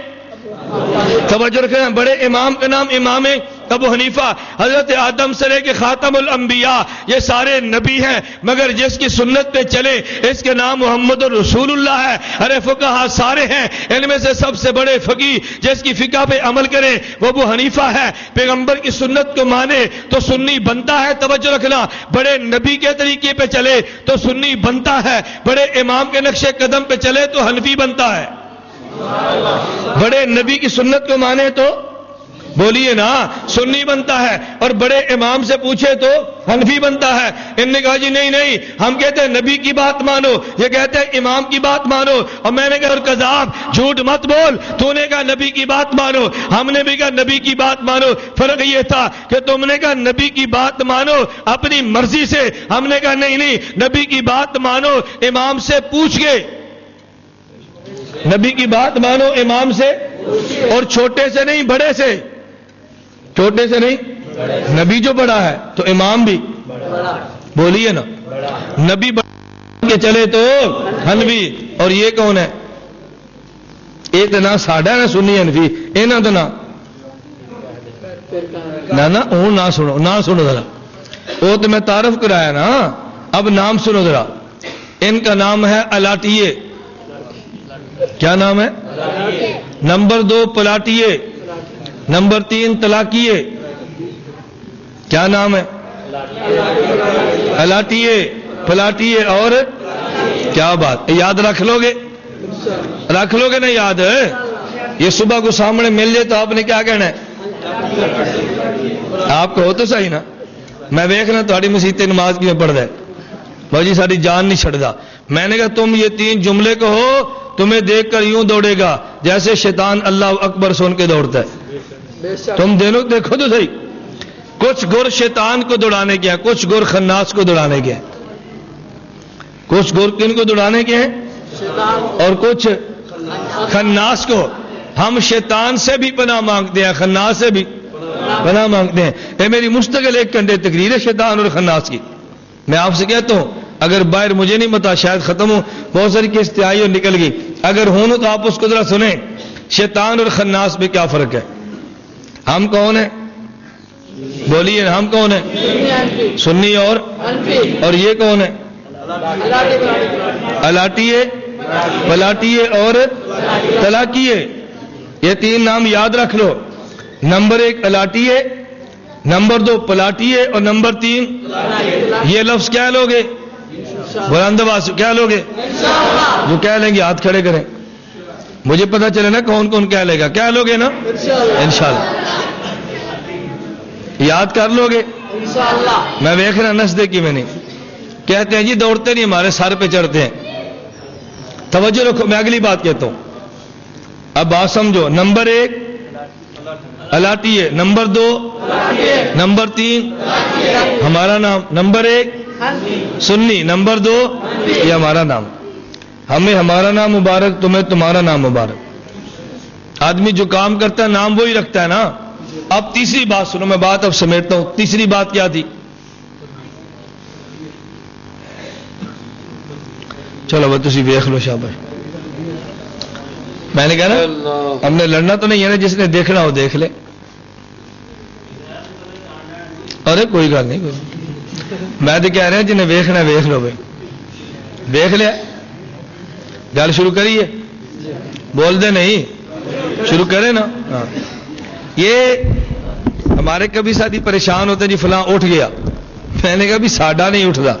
توجہ رکھیں، بڑے امام کا نام امام ابو حنیفہ. حضرت آدم سے لے کے خاتم الانبیاء یہ سارے نبی ہیں، مگر جس کی سنت پہ چلے اس کے نام محمد رسول اللہ ہے. ارے فقہا سارے ہیں، ان میں سے سب سے بڑے فقیہ جس کی فقہ پہ عمل کرے وہ ابو حنیفہ ہے. پیغمبر کی سنت کو مانے تو سنی بنتا ہے. توجہ رکھنا، بڑے نبی کے طریقے پہ چلے تو سنی بنتا ہے، بڑے امام کے نقش قدم پہ چلے تو حنفی بنتا ہے. بڑے نبی کی سنت کو مانے تو بولیے نا سنی بنتا ہے، اور بڑے امام سے پوچھے تو حنفی بنتا ہے. ان نے کہا جی نہیں نہیں، ہم کہتے ہیں نبی کی بات مانو، یہ کہتے ہیں امام کی بات مانو. اور میں نے کہا اور کذاب، جھوٹ مت بول، تو نے کہا نبی کی بات مانو، ہم نے بھی کہا نبی کی بات مانو. فرق یہ تھا کہ تم نے کہا نبی کی بات مانو اپنی مرضی سے، ہم نے کہا نہیں نہیں، نبی کی بات مانو امام سے پوچھ کے. نبی کی بات مانو امام سے، اور چھوٹے سے نہیں بڑے سے، چھوٹے سے نہیں، نبی جو بڑا ہے تو امام بھی بولیے نا، نبی بڑا کے چلے تو حنفی. اور یہ کون ہے؟ ایک نہ ساڈا نہ سنی حنفی، اینا تو نہ نہ سنو، نہ سنو ذرا، وہ تو میں تعارف کرایا نا، اب نام سنو ذرا. ان کا نام ہے الاٹیے. کیا نام ہے؟ نمبر 2 پلاٹیے، نمبر 3 طلاقیے. کیا نام ہے؟ الاٹیے، پلاٹیے اور کیا بات، یاد رکھ لو گے؟ رکھ لو گے نا یاد؟ یہ صبح کو سامنے مل جائے تو آپ نے کیا کہنا ہے؟ آپ کہو تو صحیح نا، میں دیکھنا تھوڑی مسیت نماز کی میں پڑھ دے بھائی جی ساری جان نہیں چھڑدا. میں نے کہا تم یہ 3 جملے کہو، تمہیں دیکھ کر یوں دوڑے گا جیسے شیطان اللہ اکبر سن کے دوڑتا ہے. تم دیکھو تو صحیح. کچھ گر شیطان کو دوڑانے کے ہیں، کچھ گر خناس کو دوڑانے کے ہیں. کچھ گر کن کو دوڑانے کے ہیں؟ اور کچھ خناس کو. ہم شیطان سے بھی پناہ مانگتے ہیں، خناس سے بھی پناہ مانگتے ہیں. یہ میری مستقل 1 گھنٹے تقریر ہے شیطان اور خناس کی. میں آپ سے کہتا ہوں اگر باہر مجھے نہیں پتا شاید ختم ہو، بہت ساری قسطیں آئی اور نکل گئی، اگر ہوں تو آپ اس کو ذرا سنیں. شیطان اور خناس میں کیا فرق ہے؟ ہم کون ہیں؟ بولیے ہم کون ہیں؟ سنی اور یہ کون ہے؟ الاٹیے، پلاٹیے اور تلاکیے. یہ 3 نام یاد رکھ لو. نمبر 1 الاٹیے، نمبر 2 پلاٹیے اور نمبر 3 یہ لفظ کیا لوگے؟ بلند آواز کیا لوگے؟ جو کہہ لیں گے ہاتھ کھڑے کریں، مجھے پتا چلے نا کون کون کہہ لے گا. کیا لوگے نا؟ انشاءاللہ. یاد کر لو گے؟ میں دیکھ رہا نسدے کی میں نہیں. کہتے ہیں جی دوڑتے نہیں ہمارے سر پہ چڑھتے ہیں. توجہ رکھو میں اگلی بات کہتا ہوں، اب بات سمجھو. نمبر 1 الاٹیے، نمبر 2 نمبر 3 ہمارا نام، نمبر 1 سنی، نمبر 2 یہ ہمارا نام. ہمیں ہمارا نام مبارک، تمہیں تمہارا نام مبارک. آدمی جو کام کرتا ہے نام وہی رکھتا ہے نا. اب تیسری بات سنو، میں بات اب سمیٹتا ہوں. تیسری بات کیا تھی؟ چلو وہ تسی دیکھ لو شاباش. میں نے کہا نا ہم نے لڑنا تو نہیں ہے نا، جس نے دیکھنا ہو دیکھ لے. ارے کوئی گل نہیں، میں تو کہہ رہا جنہیں ویکھنا ویکھ لو. بھائی دیکھ لیا، گل شروع کریے. بول دے نہیں، شروع کرے نا. ہاں یہ ہمارے کبھی ساتھی پریشان ہوتے جی فلاں اٹھ گیا. میں نے کہا بھی ساڈا نہیں اٹھتا،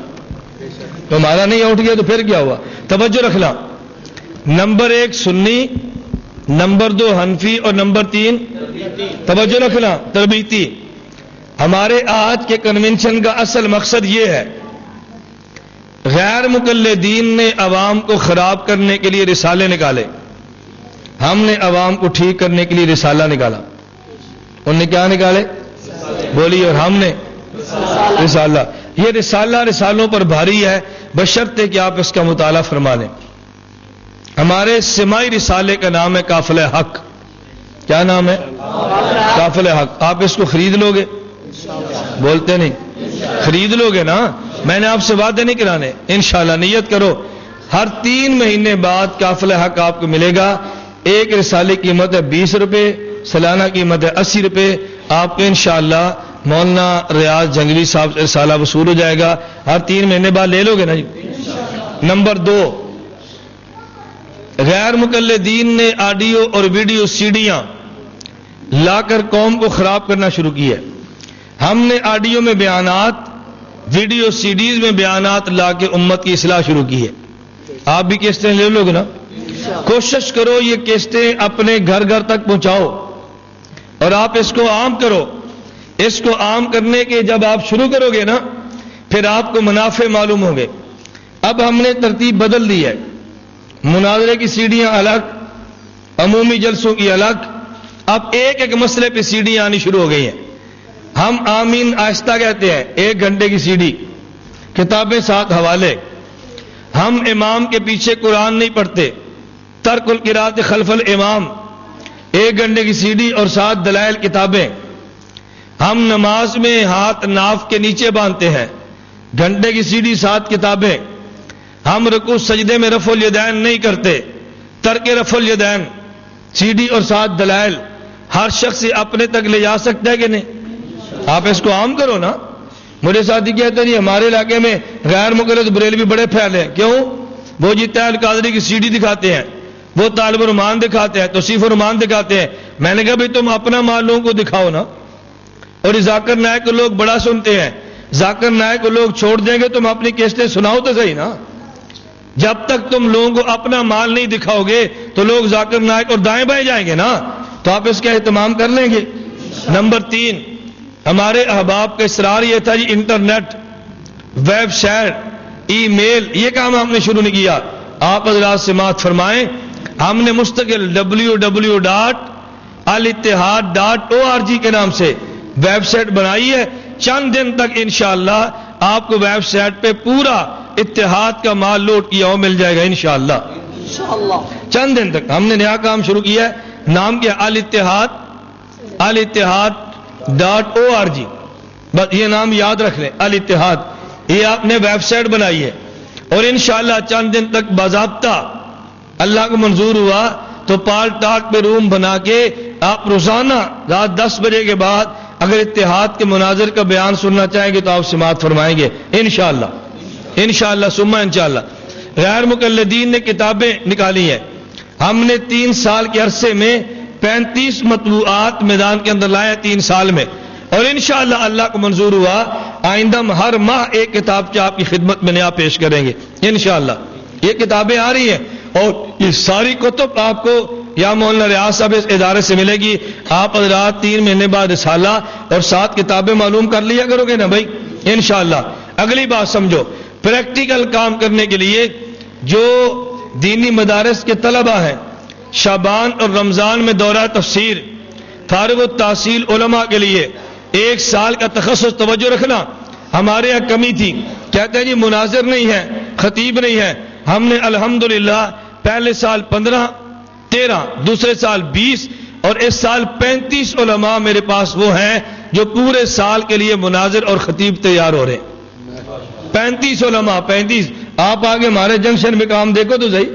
تمہارا نہیں اٹھ گیا تو پھر کیا ہوا؟ توجہ رکھنا. نمبر 1 سنی، نمبر 2 حنفی اور نمبر 3 توجہ رکھنا تربیتی. ہمارے آج کے کنونشن کا اصل مقصد یہ ہے، غیر مقلدین نے عوام کو خراب کرنے کے لیے رسالے نکالے، ہم نے عوام کو ٹھیک کرنے کے لیے رسالہ نکالا. انہوں نے کیا نکالے؟ بولیے. اور ہم نے رسالہ. یہ رسالہ رسالوں پر بھاری ہے بشرطے کہ آپ اس کا مطالعہ فرما لیں. ہمارے سمائی رسالے کا نام ہے قافلہ حق. کیا نام ہے؟ قافلہ حق. آپ اس کو خرید لو گے؟ بولتے نہیں. خرید لو گے نا؟ میں نے آپ سے وعدے نہیں کرانے. انشاءاللہ نیت کرو ہر 3 مہینے بعد قافلہ حق آپ کو ملے گا. ایک رسالے کی قیمت ہے 20 روپے، سالانہ قیمت ہے 80 روپے. آپ کو انشاءاللہ مولانا ریاض جنگلی صاحب سے رسالہ وصول ہو جائے گا. ہر 3 مہینے بعد لے لو گے نا جی. نمبر 2 غیر مقلدین نے آڈیو اور ویڈیو سیڈیاں لا کر قوم کو خراب کرنا شروع کی ہے. ہم نے آڈیو میں بیانات، ویڈیو سیڈیز میں بیانات لا کے امت کی اصلاح شروع کی ہے. آپ بھی کیسٹیں لے لو گے نا؟ کوشش کرو یہ کیسٹیں اپنے گھر گھر تک پہنچاؤ اور آپ اس کو عام کرو. اس کو عام کرنے کے جب آپ شروع کرو گے نا پھر آپ کو منافع معلوم ہوں گے. اب ہم نے ترتیب بدل دی ہے. مناظرے کی سیڑھیاں الگ، عمومی جلسوں کی الگ. اب ایک ایک مسئلے پہ سیڑھیاں آنی شروع ہو گئی ہیں. ہم آمین آہستہ کہتے ہیں، 1 گھنٹے کی سیڑھی، کتابیں ساتھ حوالے. ہم امام کے پیچھے قرآن نہیں پڑھتے، ترک القراءۃ خلف الامام. 1 گھنٹے کی سیڑھی اور ساتھ دلائل کتابیں. ہم نماز میں ہاتھ ناف کے نیچے باندھتے ہیں، گھنٹے کی سیڑھی 7 کتابیں. ہم رکوع سجدے میں رفع الیدین نہیں کرتے، ترک رفع الیدین، سیڑھی اور 7 دلائل. ہر شخص اپنے تک لے جا سکتا ہے کہ نہیں؟ آپ اس کو عام کرو نا. مجھے ساتھی کہتے ہیں ہمارے علاقے میں غیر مقلد بریلوی بڑے پھیلے ہیں. کیوں؟ وہ جیتا القادری کی سیڑھی دکھاتے ہیں، وہ طالب الرحمان دکھاتے ہیں، توصیف الرحمان دکھاتے ہیں. میں نے کہا بھائی تم اپنا مال لوگوں کو دکھاؤ نا. اور ذاکر نائک کو لوگ بڑا سنتے ہیں، ذاکر نائک کو لوگ چھوڑ دیں گے. تم اپنی کیسٹیں سناؤ تو صحیح نا. جب تک تم لوگوں کو اپنا مال نہیں دکھاؤ گے تو لوگ ذاکر نائک اور دائیں بائیں جائیں گے نا، تو آپ اس کا اہتمام کر لیں گے۔ نمبر 3، ہمارے احباب کا اصرار یہ تھا جی انٹرنیٹ، ویب سائٹ، ای میل، یہ کام ہم نے شروع نہیں کیا۔ آپ حضرات سماعت فرمائیں، ہم نے مستقل www.alitihad.org کے نام سے ویب سائٹ بنائی ہے۔ چند دن تک انشاءاللہ آپ کو ویب سائٹ پہ پورا اتحاد کا مال لوٹ کیا ہو مل جائے گا انشاءاللہ۔ چند دن تک ہم نے نیا کام شروع کیا ہے، نام کیا alitihad.org، بس یہ نام یاد رکھ لیں، الاتحاد، یہ آپ نے ویب سائٹ بنائی ہے، اور انشاءاللہ چند دن تک باضابطہ اللہ کو منظور ہوا تو پال ٹاک پہ روم بنا کے آپ روزانہ رات 10 بجے کے بعد اگر اتحاد کے مناظر کا بیان سننا چاہیں گے تو آپ سماعت فرمائیں گے انشاءاللہ ثم انشاءاللہ۔ غیر مقلدین نے کتابیں نکالی ہیں، ہم نے 3 سال کے عرصے میں 35 مطبوعات میدان کے اندر لائے 3 سال میں، اور انشاءاللہ اللہ کو منظور ہوا آئندہ ہم ہر ماہ ایک کتاب کی آپ کی خدمت میں نیا پیش کریں گے انشاءاللہ۔ یہ کتابیں آ رہی ہیں، اور یہ ساری کتب آپ کو یا مولانا ریاض صاحب اس ادارے سے ملے گی۔ آپ حضرات 3 مہینے بعد رسالہ اور 7 کتابیں معلوم کر لیا کرو گے نا بھائی انشاءاللہ۔ اگلی بات سمجھو، پریکٹیکل کام کرنے کے لیے جو دینی مدارس کے طلبہ ہیں، شعبان اور رمضان میں دورہ تفسیر، فارغ التحصیل علماء کے لیے 1 سال کا تخصص توجہ رکھنا۔ ہمارے یہاں کمی تھی، کہتے ہیں جی مناظر نہیں ہے، خطیب نہیں ہے۔ ہم نے الحمدللہ پہلے سال 15، 13، دوسرے سال 20 اور اس سال 35 علماء میرے پاس وہ ہیں جو پورے سال کے لیے مناظر اور خطیب تیار ہو رہے ہیں۔ 35 علماء، 35 آپ آگے ہمارے جنکشن میں کام دیکھو تو صحیح،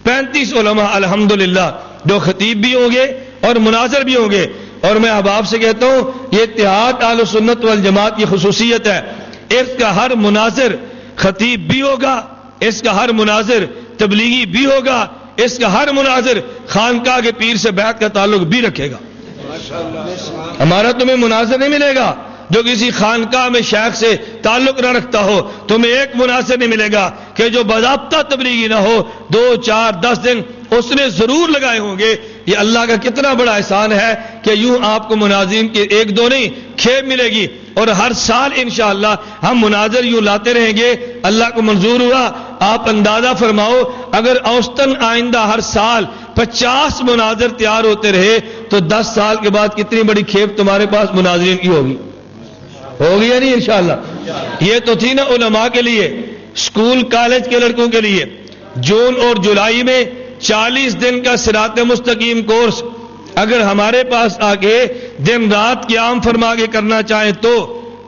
35 علماء الحمدللہ جو خطیب بھی ہوں گے اور مناظر بھی ہوں گے۔ اور میں احباب سے کہتا ہوں یہ اتحاد اہل سنت والجماعت کی خصوصیت ہے، اس کا ہر مناظر خطیب بھی ہوگا، اس کا ہر مناظر تبلیغی بھی ہوگا، اس کا ہر مناظر خانقاہ کے پیر سے بیعت کا تعلق بھی رکھے گا۔ ہمارا تمہیں مناظر نہیں ملے گا جو کسی خانقاہ میں شیخ سے تعلق نہ رکھتا ہو، تمہیں ایک مناظر نہیں ملے گا کہ جو باضابطہ تبلیغی نہ ہو، 2، 4، 10 دن اس نے ضرور لگائے ہوں گے۔ یہ اللہ کا کتنا بڑا احسان ہے کہ یوں آپ کو مناظرین کے 1، 2 نہیں کھیپ ملے گی، اور ہر سال انشاءاللہ ہم مناظر یوں لاتے رہیں گے۔ اللہ کو منظور ہوا، آپ اندازہ فرماؤ اگر اوسطاً آئندہ ہر سال 50 مناظر تیار ہوتے رہے تو 10 سال کے بعد کتنی بڑی کھیپ تمہارے پاس مناظرین کی ہوگی یا نہیں انشاءاللہ۔ یہ تو تھی نا علماء کے لیے، سکول کالج کے لڑکوں کے لیے جون اور جولائی میں 40 دن کا صراط مستقیم کورس اگر ہمارے پاس آ کے دن رات قیام فرما کے کرنا چاہیں تو،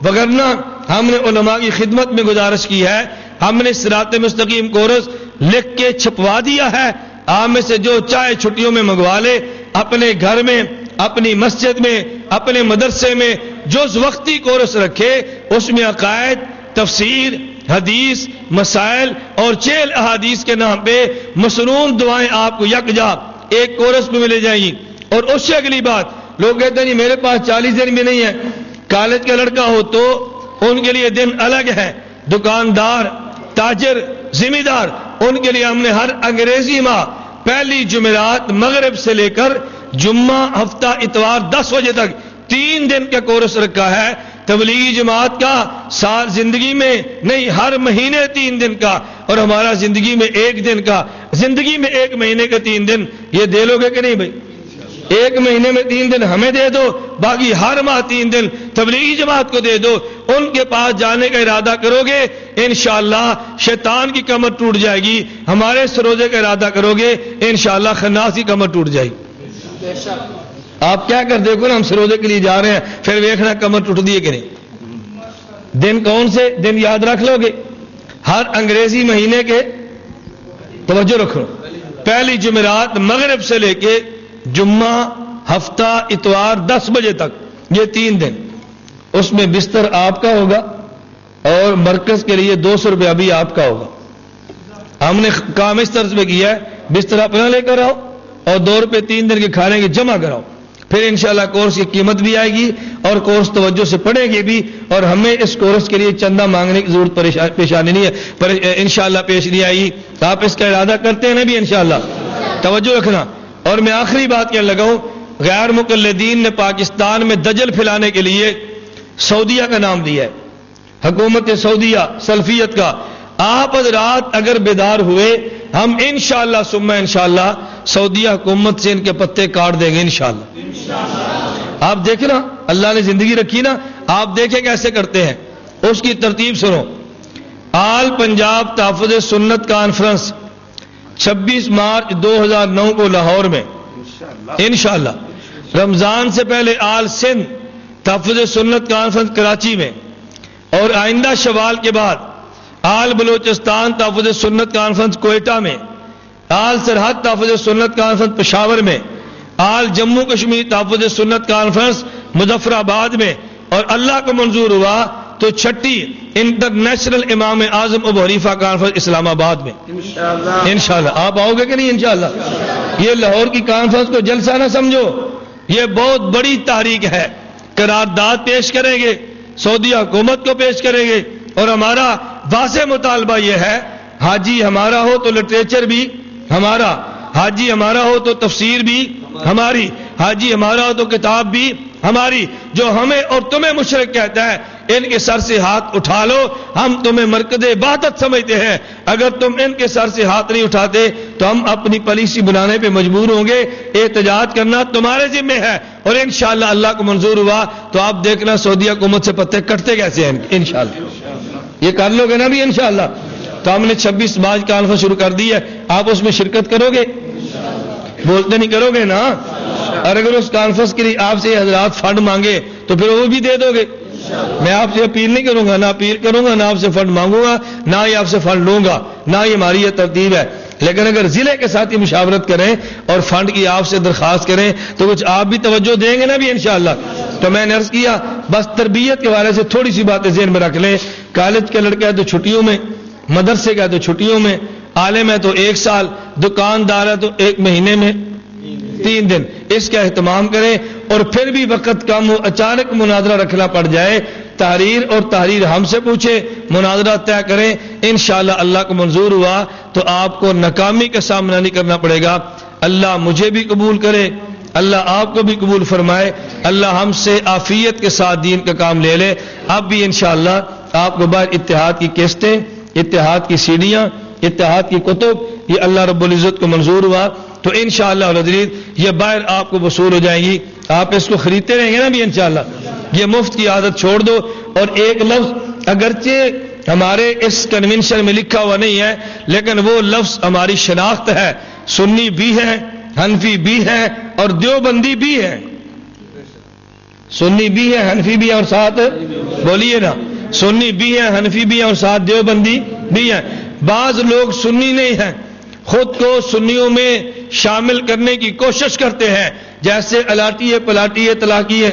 وگرنہ ہم نے علماء کی خدمت میں گزارش کی ہے، ہم نے صراط مستقیم کورس لکھ کے چھپوا دیا ہے، آپ میں سے جو چاہے چھٹیوں میں منگوا لے، اپنے گھر میں، اپنی مسجد میں، اپنے مدرسے میں جو وقتی کورس رکھے، اس میں عقائد، تفسیر، حدیث، مسائل اور 4 احادیث کے نام پہ مسنون دعائیں آپ کو یکجا ایک کورس میں ملے جائیں گی۔ اور اس سے اگلی بات، لوگ کہتے ہیں جی میرے پاس 40 دن بھی نہیں ہے، کالج کا لڑکا ہو تو ان کے لیے دن الگ ہے، دکاندار، تاجر، ذمہ دار، ان کے لیے ہم نے ہر انگریزی ماہ پہلی جمعرات مغرب سے لے کر جمعہ ہفتہ اتوار 10 بجے تک 3 دن کا کورس رکھا ہے۔ تبلیغی جماعت کا سال زندگی میں نہیں، ہر مہینے 3 دن کا، اور ہمارا زندگی میں 1 دن کا، زندگی میں 1 مہینے کا 3 دن، یہ دے لو گے کہ نہیں بھائی؟ 1 مہینے میں 3 دن ہمیں دے دو، باقی ہر ماہ 3 دن تبلیغی جماعت کو دے دو۔ ان کے پاس جانے کا ارادہ کرو گے انشاءاللہ شیطان کی کمر ٹوٹ جائے گی، ہمارے سروزے کا ارادہ کرو گے انشاءاللہ خناس کی کمر ٹوٹ جائے گی۔ آپ کیا کر دیکھو نا، ہم سروزے کے لیے جا رہے ہیں، پھر دیکھنا کمر ٹوٹ دی ہے کہ نہیں۔ دن کون سے دن یاد رکھ لو گے؟ ہر انگریزی مہینے کے، توجہ رکھو، پہلی جمعرات مغرب سے لے کے جمعہ ہفتہ اتوار 10 بجے تک، یہ 3 دن، اس میں بستر آپ کا ہوگا اور مرکز کے لیے 200 روپیہ بھی آپ کا ہوگا۔ ہم نے کام اس طرح سے کیا ہے، بستر اپنا لے کر آؤ اور 2 روپے 3 دن کے کھانے کے جمع کراؤ، پھر انشاءاللہ کورس کی قیمت بھی آئے گی اور کورس توجہ سے پڑھیں گے بھی، اور ہمیں اس کورس کے لیے چندہ مانگنے کی ضرورت پیشانی نہیں ہے، پر انشاءاللہ پیش نہیں آئی۔ آپ اس کا ارادہ کرتے ہیں نا بھی انشاءاللہ؟ توجہ رکھنا. اور میں آخری بات کہنے لگا ہوں، غیر مقلدین نے پاکستان میں دجل پھیلانے کے لیے سعودیہ کا نام دیا ہے، حکومت سعودیہ سلفیت کا. آپ حضرات اگر بیدار ہوئے، ہم انشاءاللہ ثم انشاءاللہ سعودیہ حکومت سے ان کے پتے کاٹ دیں گے انشاءاللہ. آپ دیکھیں نا، اللہ نے زندگی رکھی نا، آپ دیکھیں کیسے کرتے ہیں. اس کی ترتیب سنو. آل پنجاب تحفظ سنت کانفرنس 26 مارچ 2009 کو لاہور میں انشاءاللہ. رمضان سے پہلے آل سندھ تحفظ سنت کانفرنس کراچی میں، اور آئندہ شوال کے بعد آل بلوچستان تحفظ سنت کانفرنس کوئٹہ میں، آل سرحد تحفظ سنت کانفرنس پشاور میں، آل جموں کشمیر تحفظ سنت کانفرنس مظفر آباد میں، اور اللہ کو منظور ہوا تو چھٹی انٹرنیشنل امام اعظم ابو حنیفہ کانفرنس اسلام آباد میں انشاءاللہ. آپ آؤ گے کہ نہیں انشاءاللہ؟ یہ لاہور کی کانفرنس کو جلسہ نہ سمجھو، یہ بہت بڑی تحریک ہے. قرارداد پیش کریں گے، سعودی حکومت کو پیش کریں گے، اور ہمارا واضح مطالبہ یہ ہے، حاجی ہمارا ہو تو لٹریچر بھی ہمارا، حاجی ہمارا ہو تو تفسیر بھی ہماری، حاجی ہمارا ہو تو کتاب بھی ہماری. جو ہمیں اور تمہیں مشرک کہتا ہے، ان کے سر سے ہاتھ اٹھا لو. ہم تمہیں مرکز عبادت سمجھتے ہیں، اگر تم ان کے سر سے ہاتھ نہیں اٹھاتے تو ہم اپنی پالیسی بنانے پہ مجبور ہوں گے. احتجاج کرنا تمہارے ذمہ ہے، اور انشاءاللہ اللہ کو منظور ہوا تو آپ دیکھنا سعودی حکومت سے پتے کٹتے کیسے ہیں انشاءاللہ. یہ کر لو گے نا بھی انشاءاللہ. تو ہم نے 26 مارچ کانفرنس شروع کر دی ہے، آپ اس میں شرکت کرو گے؟ بولتے نہیں کرو گے نا؟ اور اگر اس کانفرنس کے لیے آپ سے حضرات فنڈ مانگے تو پھر وہ بھی دے دو گے؟ میں آپ سے اپیل نہیں کروں گا، نہ اپیل کروں گا، نہ آپ سے فنڈ مانگوں گا، نہ ہی آپ سے فنڈ لوں گا، نہ ہی ہماری یہ ترتیب ہے. لیکن اگر ضلع کے ساتھ ہی مشاورت کریں اور فنڈ کی آپ سے درخواست کریں تو کچھ آپ بھی توجہ دیں گے نا بھی انشاءاللہ. تو میں نے عرض کیا بس تربیت کے بارے سے تھوڑی سی باتیں ذہن میں رکھ لیں. کالج کا لڑکا ہے تو چھٹیوں میں، مدرسے کا ہے تو چھٹیوں میں، عالم ہے تو 1 سال، دکاندار ہے تو 1 مہینے میں 3 دن. اس کا اہتمام کریں. اور پھر بھی وقت کم ہو، اچانک مناظرہ رکھنا پڑ جائے، تحریر اور تحریر ہم سے پوچھے، مناظرہ طے کریں. انشاءاللہ اللہ کو منظور ہوا تو آپ کو ناکامی کا سامنا نہیں کرنا پڑے گا. اللہ مجھے بھی قبول کرے، اللہ آپ کو بھی قبول فرمائے، اللہ ہم سے عافیت کے ساتھ دین کا کام لے لے. اب بھی انشاءاللہ آپ کو بعد اتحاد کی قسطیں، اتحاد کی سیڑھیاں، اتحاد کی کتب، یہ اللہ رب العزت کو منظور ہوا تو انشاءاللہ العزیز یہ باہر آپ کو وصول ہو جائیں گی. آپ اس کو خریدتے رہیں گے نا بھی انشاءاللہ. یہ مفت کی عادت چھوڑ دو. اور ایک لفظ اگرچہ ہمارے اس کنونشن میں لکھا ہوا نہیں ہے لیکن وہ لفظ ہماری شناخت ہے. سنی بھی ہے، حنفی بھی ہے اور دیوبندی بھی ہے. سنی بھی ہے، حنفی بھی ہے اور ساتھ بولیے نا، سنی بھی ہے، حنفی بھی ہے اور ساتھ دیوبندی بھی ہے. بعض لوگ سنی نہیں ہیں، خود کو سنیوں میں شامل کرنے کی کوشش کرتے ہیں، جیسے الاٹی ہے، پلاٹی ہے، طلاقی ہے،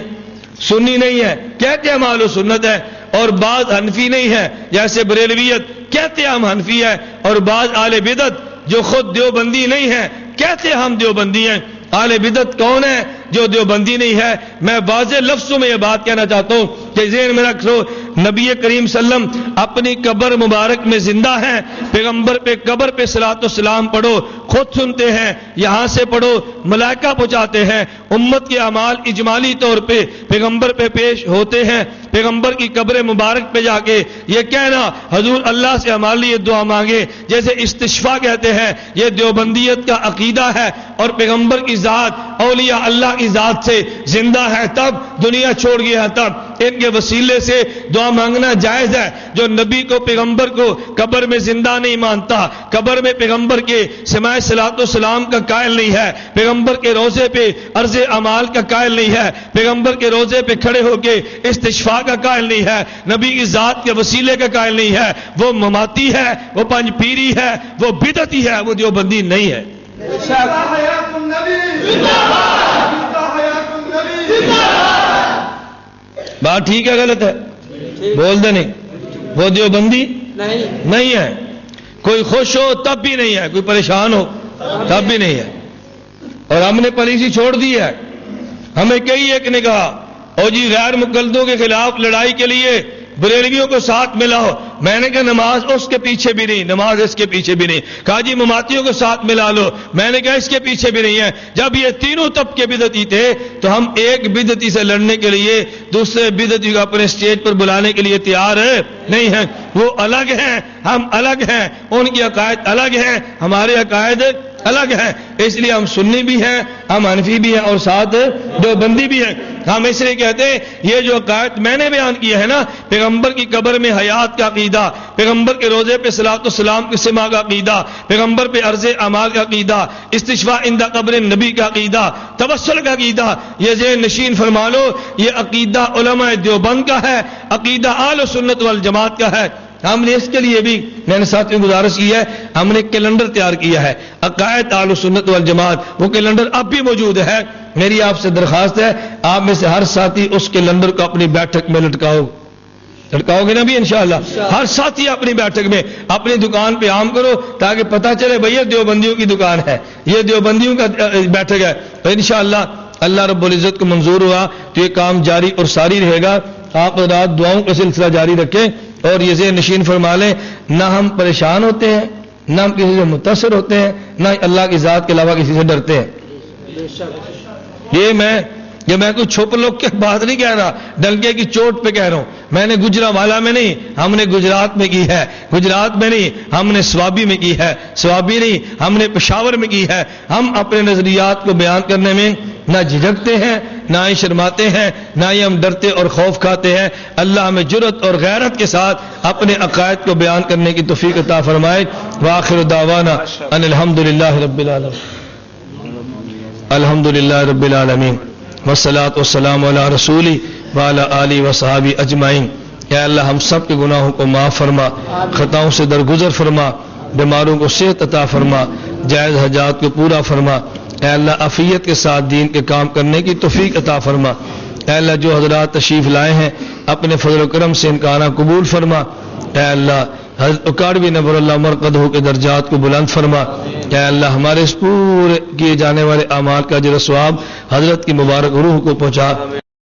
سنی نہیں ہے، کہتے ہم اہل سنت ہے. اور بعض حنفی نہیں ہے، جیسے بریلویت، کہتے ہم حنفی ہے. اور بعض اہل بدعت جو خود دیوبندی نہیں ہے، کہتے ہم دیوبندی ہیں. اہل بدعت کون ہے جو دیوبندی نہیں ہے؟ میں واضح لفظوں میں یہ بات کہنا چاہتا ہوں کہ ذہن میں رکھ لو، نبی کریم صلی اللہ علیہ وسلم اپنی قبر مبارک میں زندہ ہیں. پیغمبر پہ قبر پہ صلاۃ و سلام پڑھو، خود سنتے ہیں، یہاں سے پڑھو، ملائکہ پہنچاتے ہیں. امت کے اعمال اجمالی طور پہ پیغمبر پہ پیش ہوتے ہیں. پیغمبر کی قبر مبارک پہ جا کے یہ کہنا حضور اللہ سے ہمارے لیے دعا مانگے، جیسے استشفاء کہتے ہیں، یہ دیوبندیت کا عقیدہ ہے. اور پیغمبر کی ذات اولیاء اللہ کی ذات سے زندہ ہے تب، دنیا چھوڑ گیا ہے تب، ان کے وسیلے سے دعا مانگنا جائز ہے. جو نبی کو پیغمبر کو قبر میں زندہ نہیں مانتا، قبر میں پیغمبر کے سماع صلاۃ و سلام کا قائل نہیں ہے، پیغمبر کے روضے پہ عرض اعمال کا قائل نہیں ہے، پیغمبر کے روضے پہ کھڑے ہو کے استشفاء کا قائل نہیں ہے، نبی کی ذات کے وسیلے کا قائل نہیں ہے، وہ مماتی ہے، وہ پنج پیری ہے، وہ بدعتی ہے، وہ دیوبندی نہیں ہے. بات ٹھیک ہے غلط ہے؟ بول دے نہیں. وہ دیوبندی نہیں ہے. کوئی خوش ہو تب بھی نہیں ہے، کوئی پریشان ہو تب بھی نہیں ہے. اور ہم نے پالیسی چھوڑ دی ہے. ہمیں کئی ایک نے کہا او جی غیر مقلدوں کے خلاف لڑائی کے لیے بریلویوں کو ساتھ ملاؤ. میں نے کہا نماز اس کے پیچھے بھی نہیں، نماز اس کے پیچھے بھی نہیں۔ کہا جی مماتیوں کو ساتھ ملا لو، میں نے کہا اس کے پیچھے بھی نہیں ہے۔ جب یہ تینوں طبقے بدعتی تھے تو ہم ایک بدعتی سے لڑنے کے لیے دوسرے بدعتی کو اپنے اسٹیج پر بلانے کے لیے تیار نہیں ہیں۔ وہ الگ ہیں، ہم الگ ہیں، ان کی عقائد الگ ہیں، ہمارے عقائد الگ ہیں۔ اس لیے ہم سنی بھی ہیں، ہم حنفی بھی ہیں اور ساتھ دیوبندی بھی ہیں۔ ہم اس لیے کہتے ہیں یہ جو عقائد میں نے بیان کیا ہے نا، پیغمبر کی قبر میں حیات کا عقیدہ، پیغمبر کے روزے پہ صلاۃ والسلام کی سما کا عقیدہ، پیغمبر پہ عرض اعمال کا عقیدہ، استشفاء عند قبر نبی کا عقیدہ، توسل کا عقیدہ، یہ ذہن نشین فرما لو، یہ عقیدہ علماء دیوبند کا ہے، عقیدہ اہل سنت والجماعت کا ہے۔ ہم نے اس کے لیے بھی میں نے ساتھیوں کو گزارش کی ہے، ہم نے کیلنڈر تیار کیا ہے عقائد اہل سنت والجماعت، وہ کیلنڈر اب بھی موجود ہے۔ میری آپ سے درخواست ہے آپ میں سے ہر ساتھی اس کیلنڈر کو اپنی بیٹھک میں لٹکاؤ گے نا بھی انشاءاللہ۔ ہر ساتھی اپنی بیٹھک میں اپنی دکان پہ عام کرو تاکہ پتہ چلے بھئی یہ دیوبندیوں کی دکان ہے، یہ دیوبندیوں کا بیٹھک ہے۔ تو انشاءاللہ اللہ رب العزت کو منظور ہوا تو یہ کام جاری اور ساری رہے گا۔ آپ رات دعاؤں کا سلسلہ جاری رکھیں اور یہ ذہن نشین فرما لیں، نہ ہم پریشان ہوتے ہیں، نہ ہم کسی سے متاثر ہوتے ہیں، نہ اللہ کی ذات کے علاوہ کسی سے ڈرتے ہیں۔ یہ میں کوئی چھپ لوگ کے بات نہیں کہہ رہا، ڈنکے کی چوٹ پہ کہہ رہا ہوں۔ میں نے گجرانوالہ میں نہیں، ہم نے گجرات میں کی ہے، گجرات میں نہیں ہم نے سوابی میں کی ہے، سوابی نہیں ہم نے پشاور میں کی ہے۔ ہم اپنے نظریات کو بیان کرنے میں نہ جھجکتے ہیں، نہ ہی شرماتے ہیں، نہ ہی ہم ڈرتے اور خوف کھاتے ہیں۔ اللہ ہمیں جرأت اور غیرت کے ساتھ اپنے عقائد کو بیان کرنے کی توفیق عطا فرمائے۔ وآخر دعوانا ان الحمدللہ رب العالمین، الحمدللہ رب العالمین والصلاة والسلام علی رسولی وعلی آلہ وصحابہ اجمعین۔ اے اللہ ہم سب کے گناہوں کو معاف فرما، خطاؤں سے درگزر فرما، بیماروں کو صحت عطا فرما، جائز حاجات کو پورا فرما۔ اے اللہ عافیت کے ساتھ دین کے کام کرنے کی توفیق عطا فرما۔ اے اللہ جو حضرات تشریف لائے ہیں اپنے فضل و کرم سے ان کا آنا قبول فرما۔ اے اللہ حضرت اکاڑوی نور اللہ مرقدہ کے درجات کو بلند فرما۔ اے اللہ ہمارے اس پورے کیے جانے والے اعمال کا اجر و ثواب حضرت کی مبارک روح کو پہنچا۔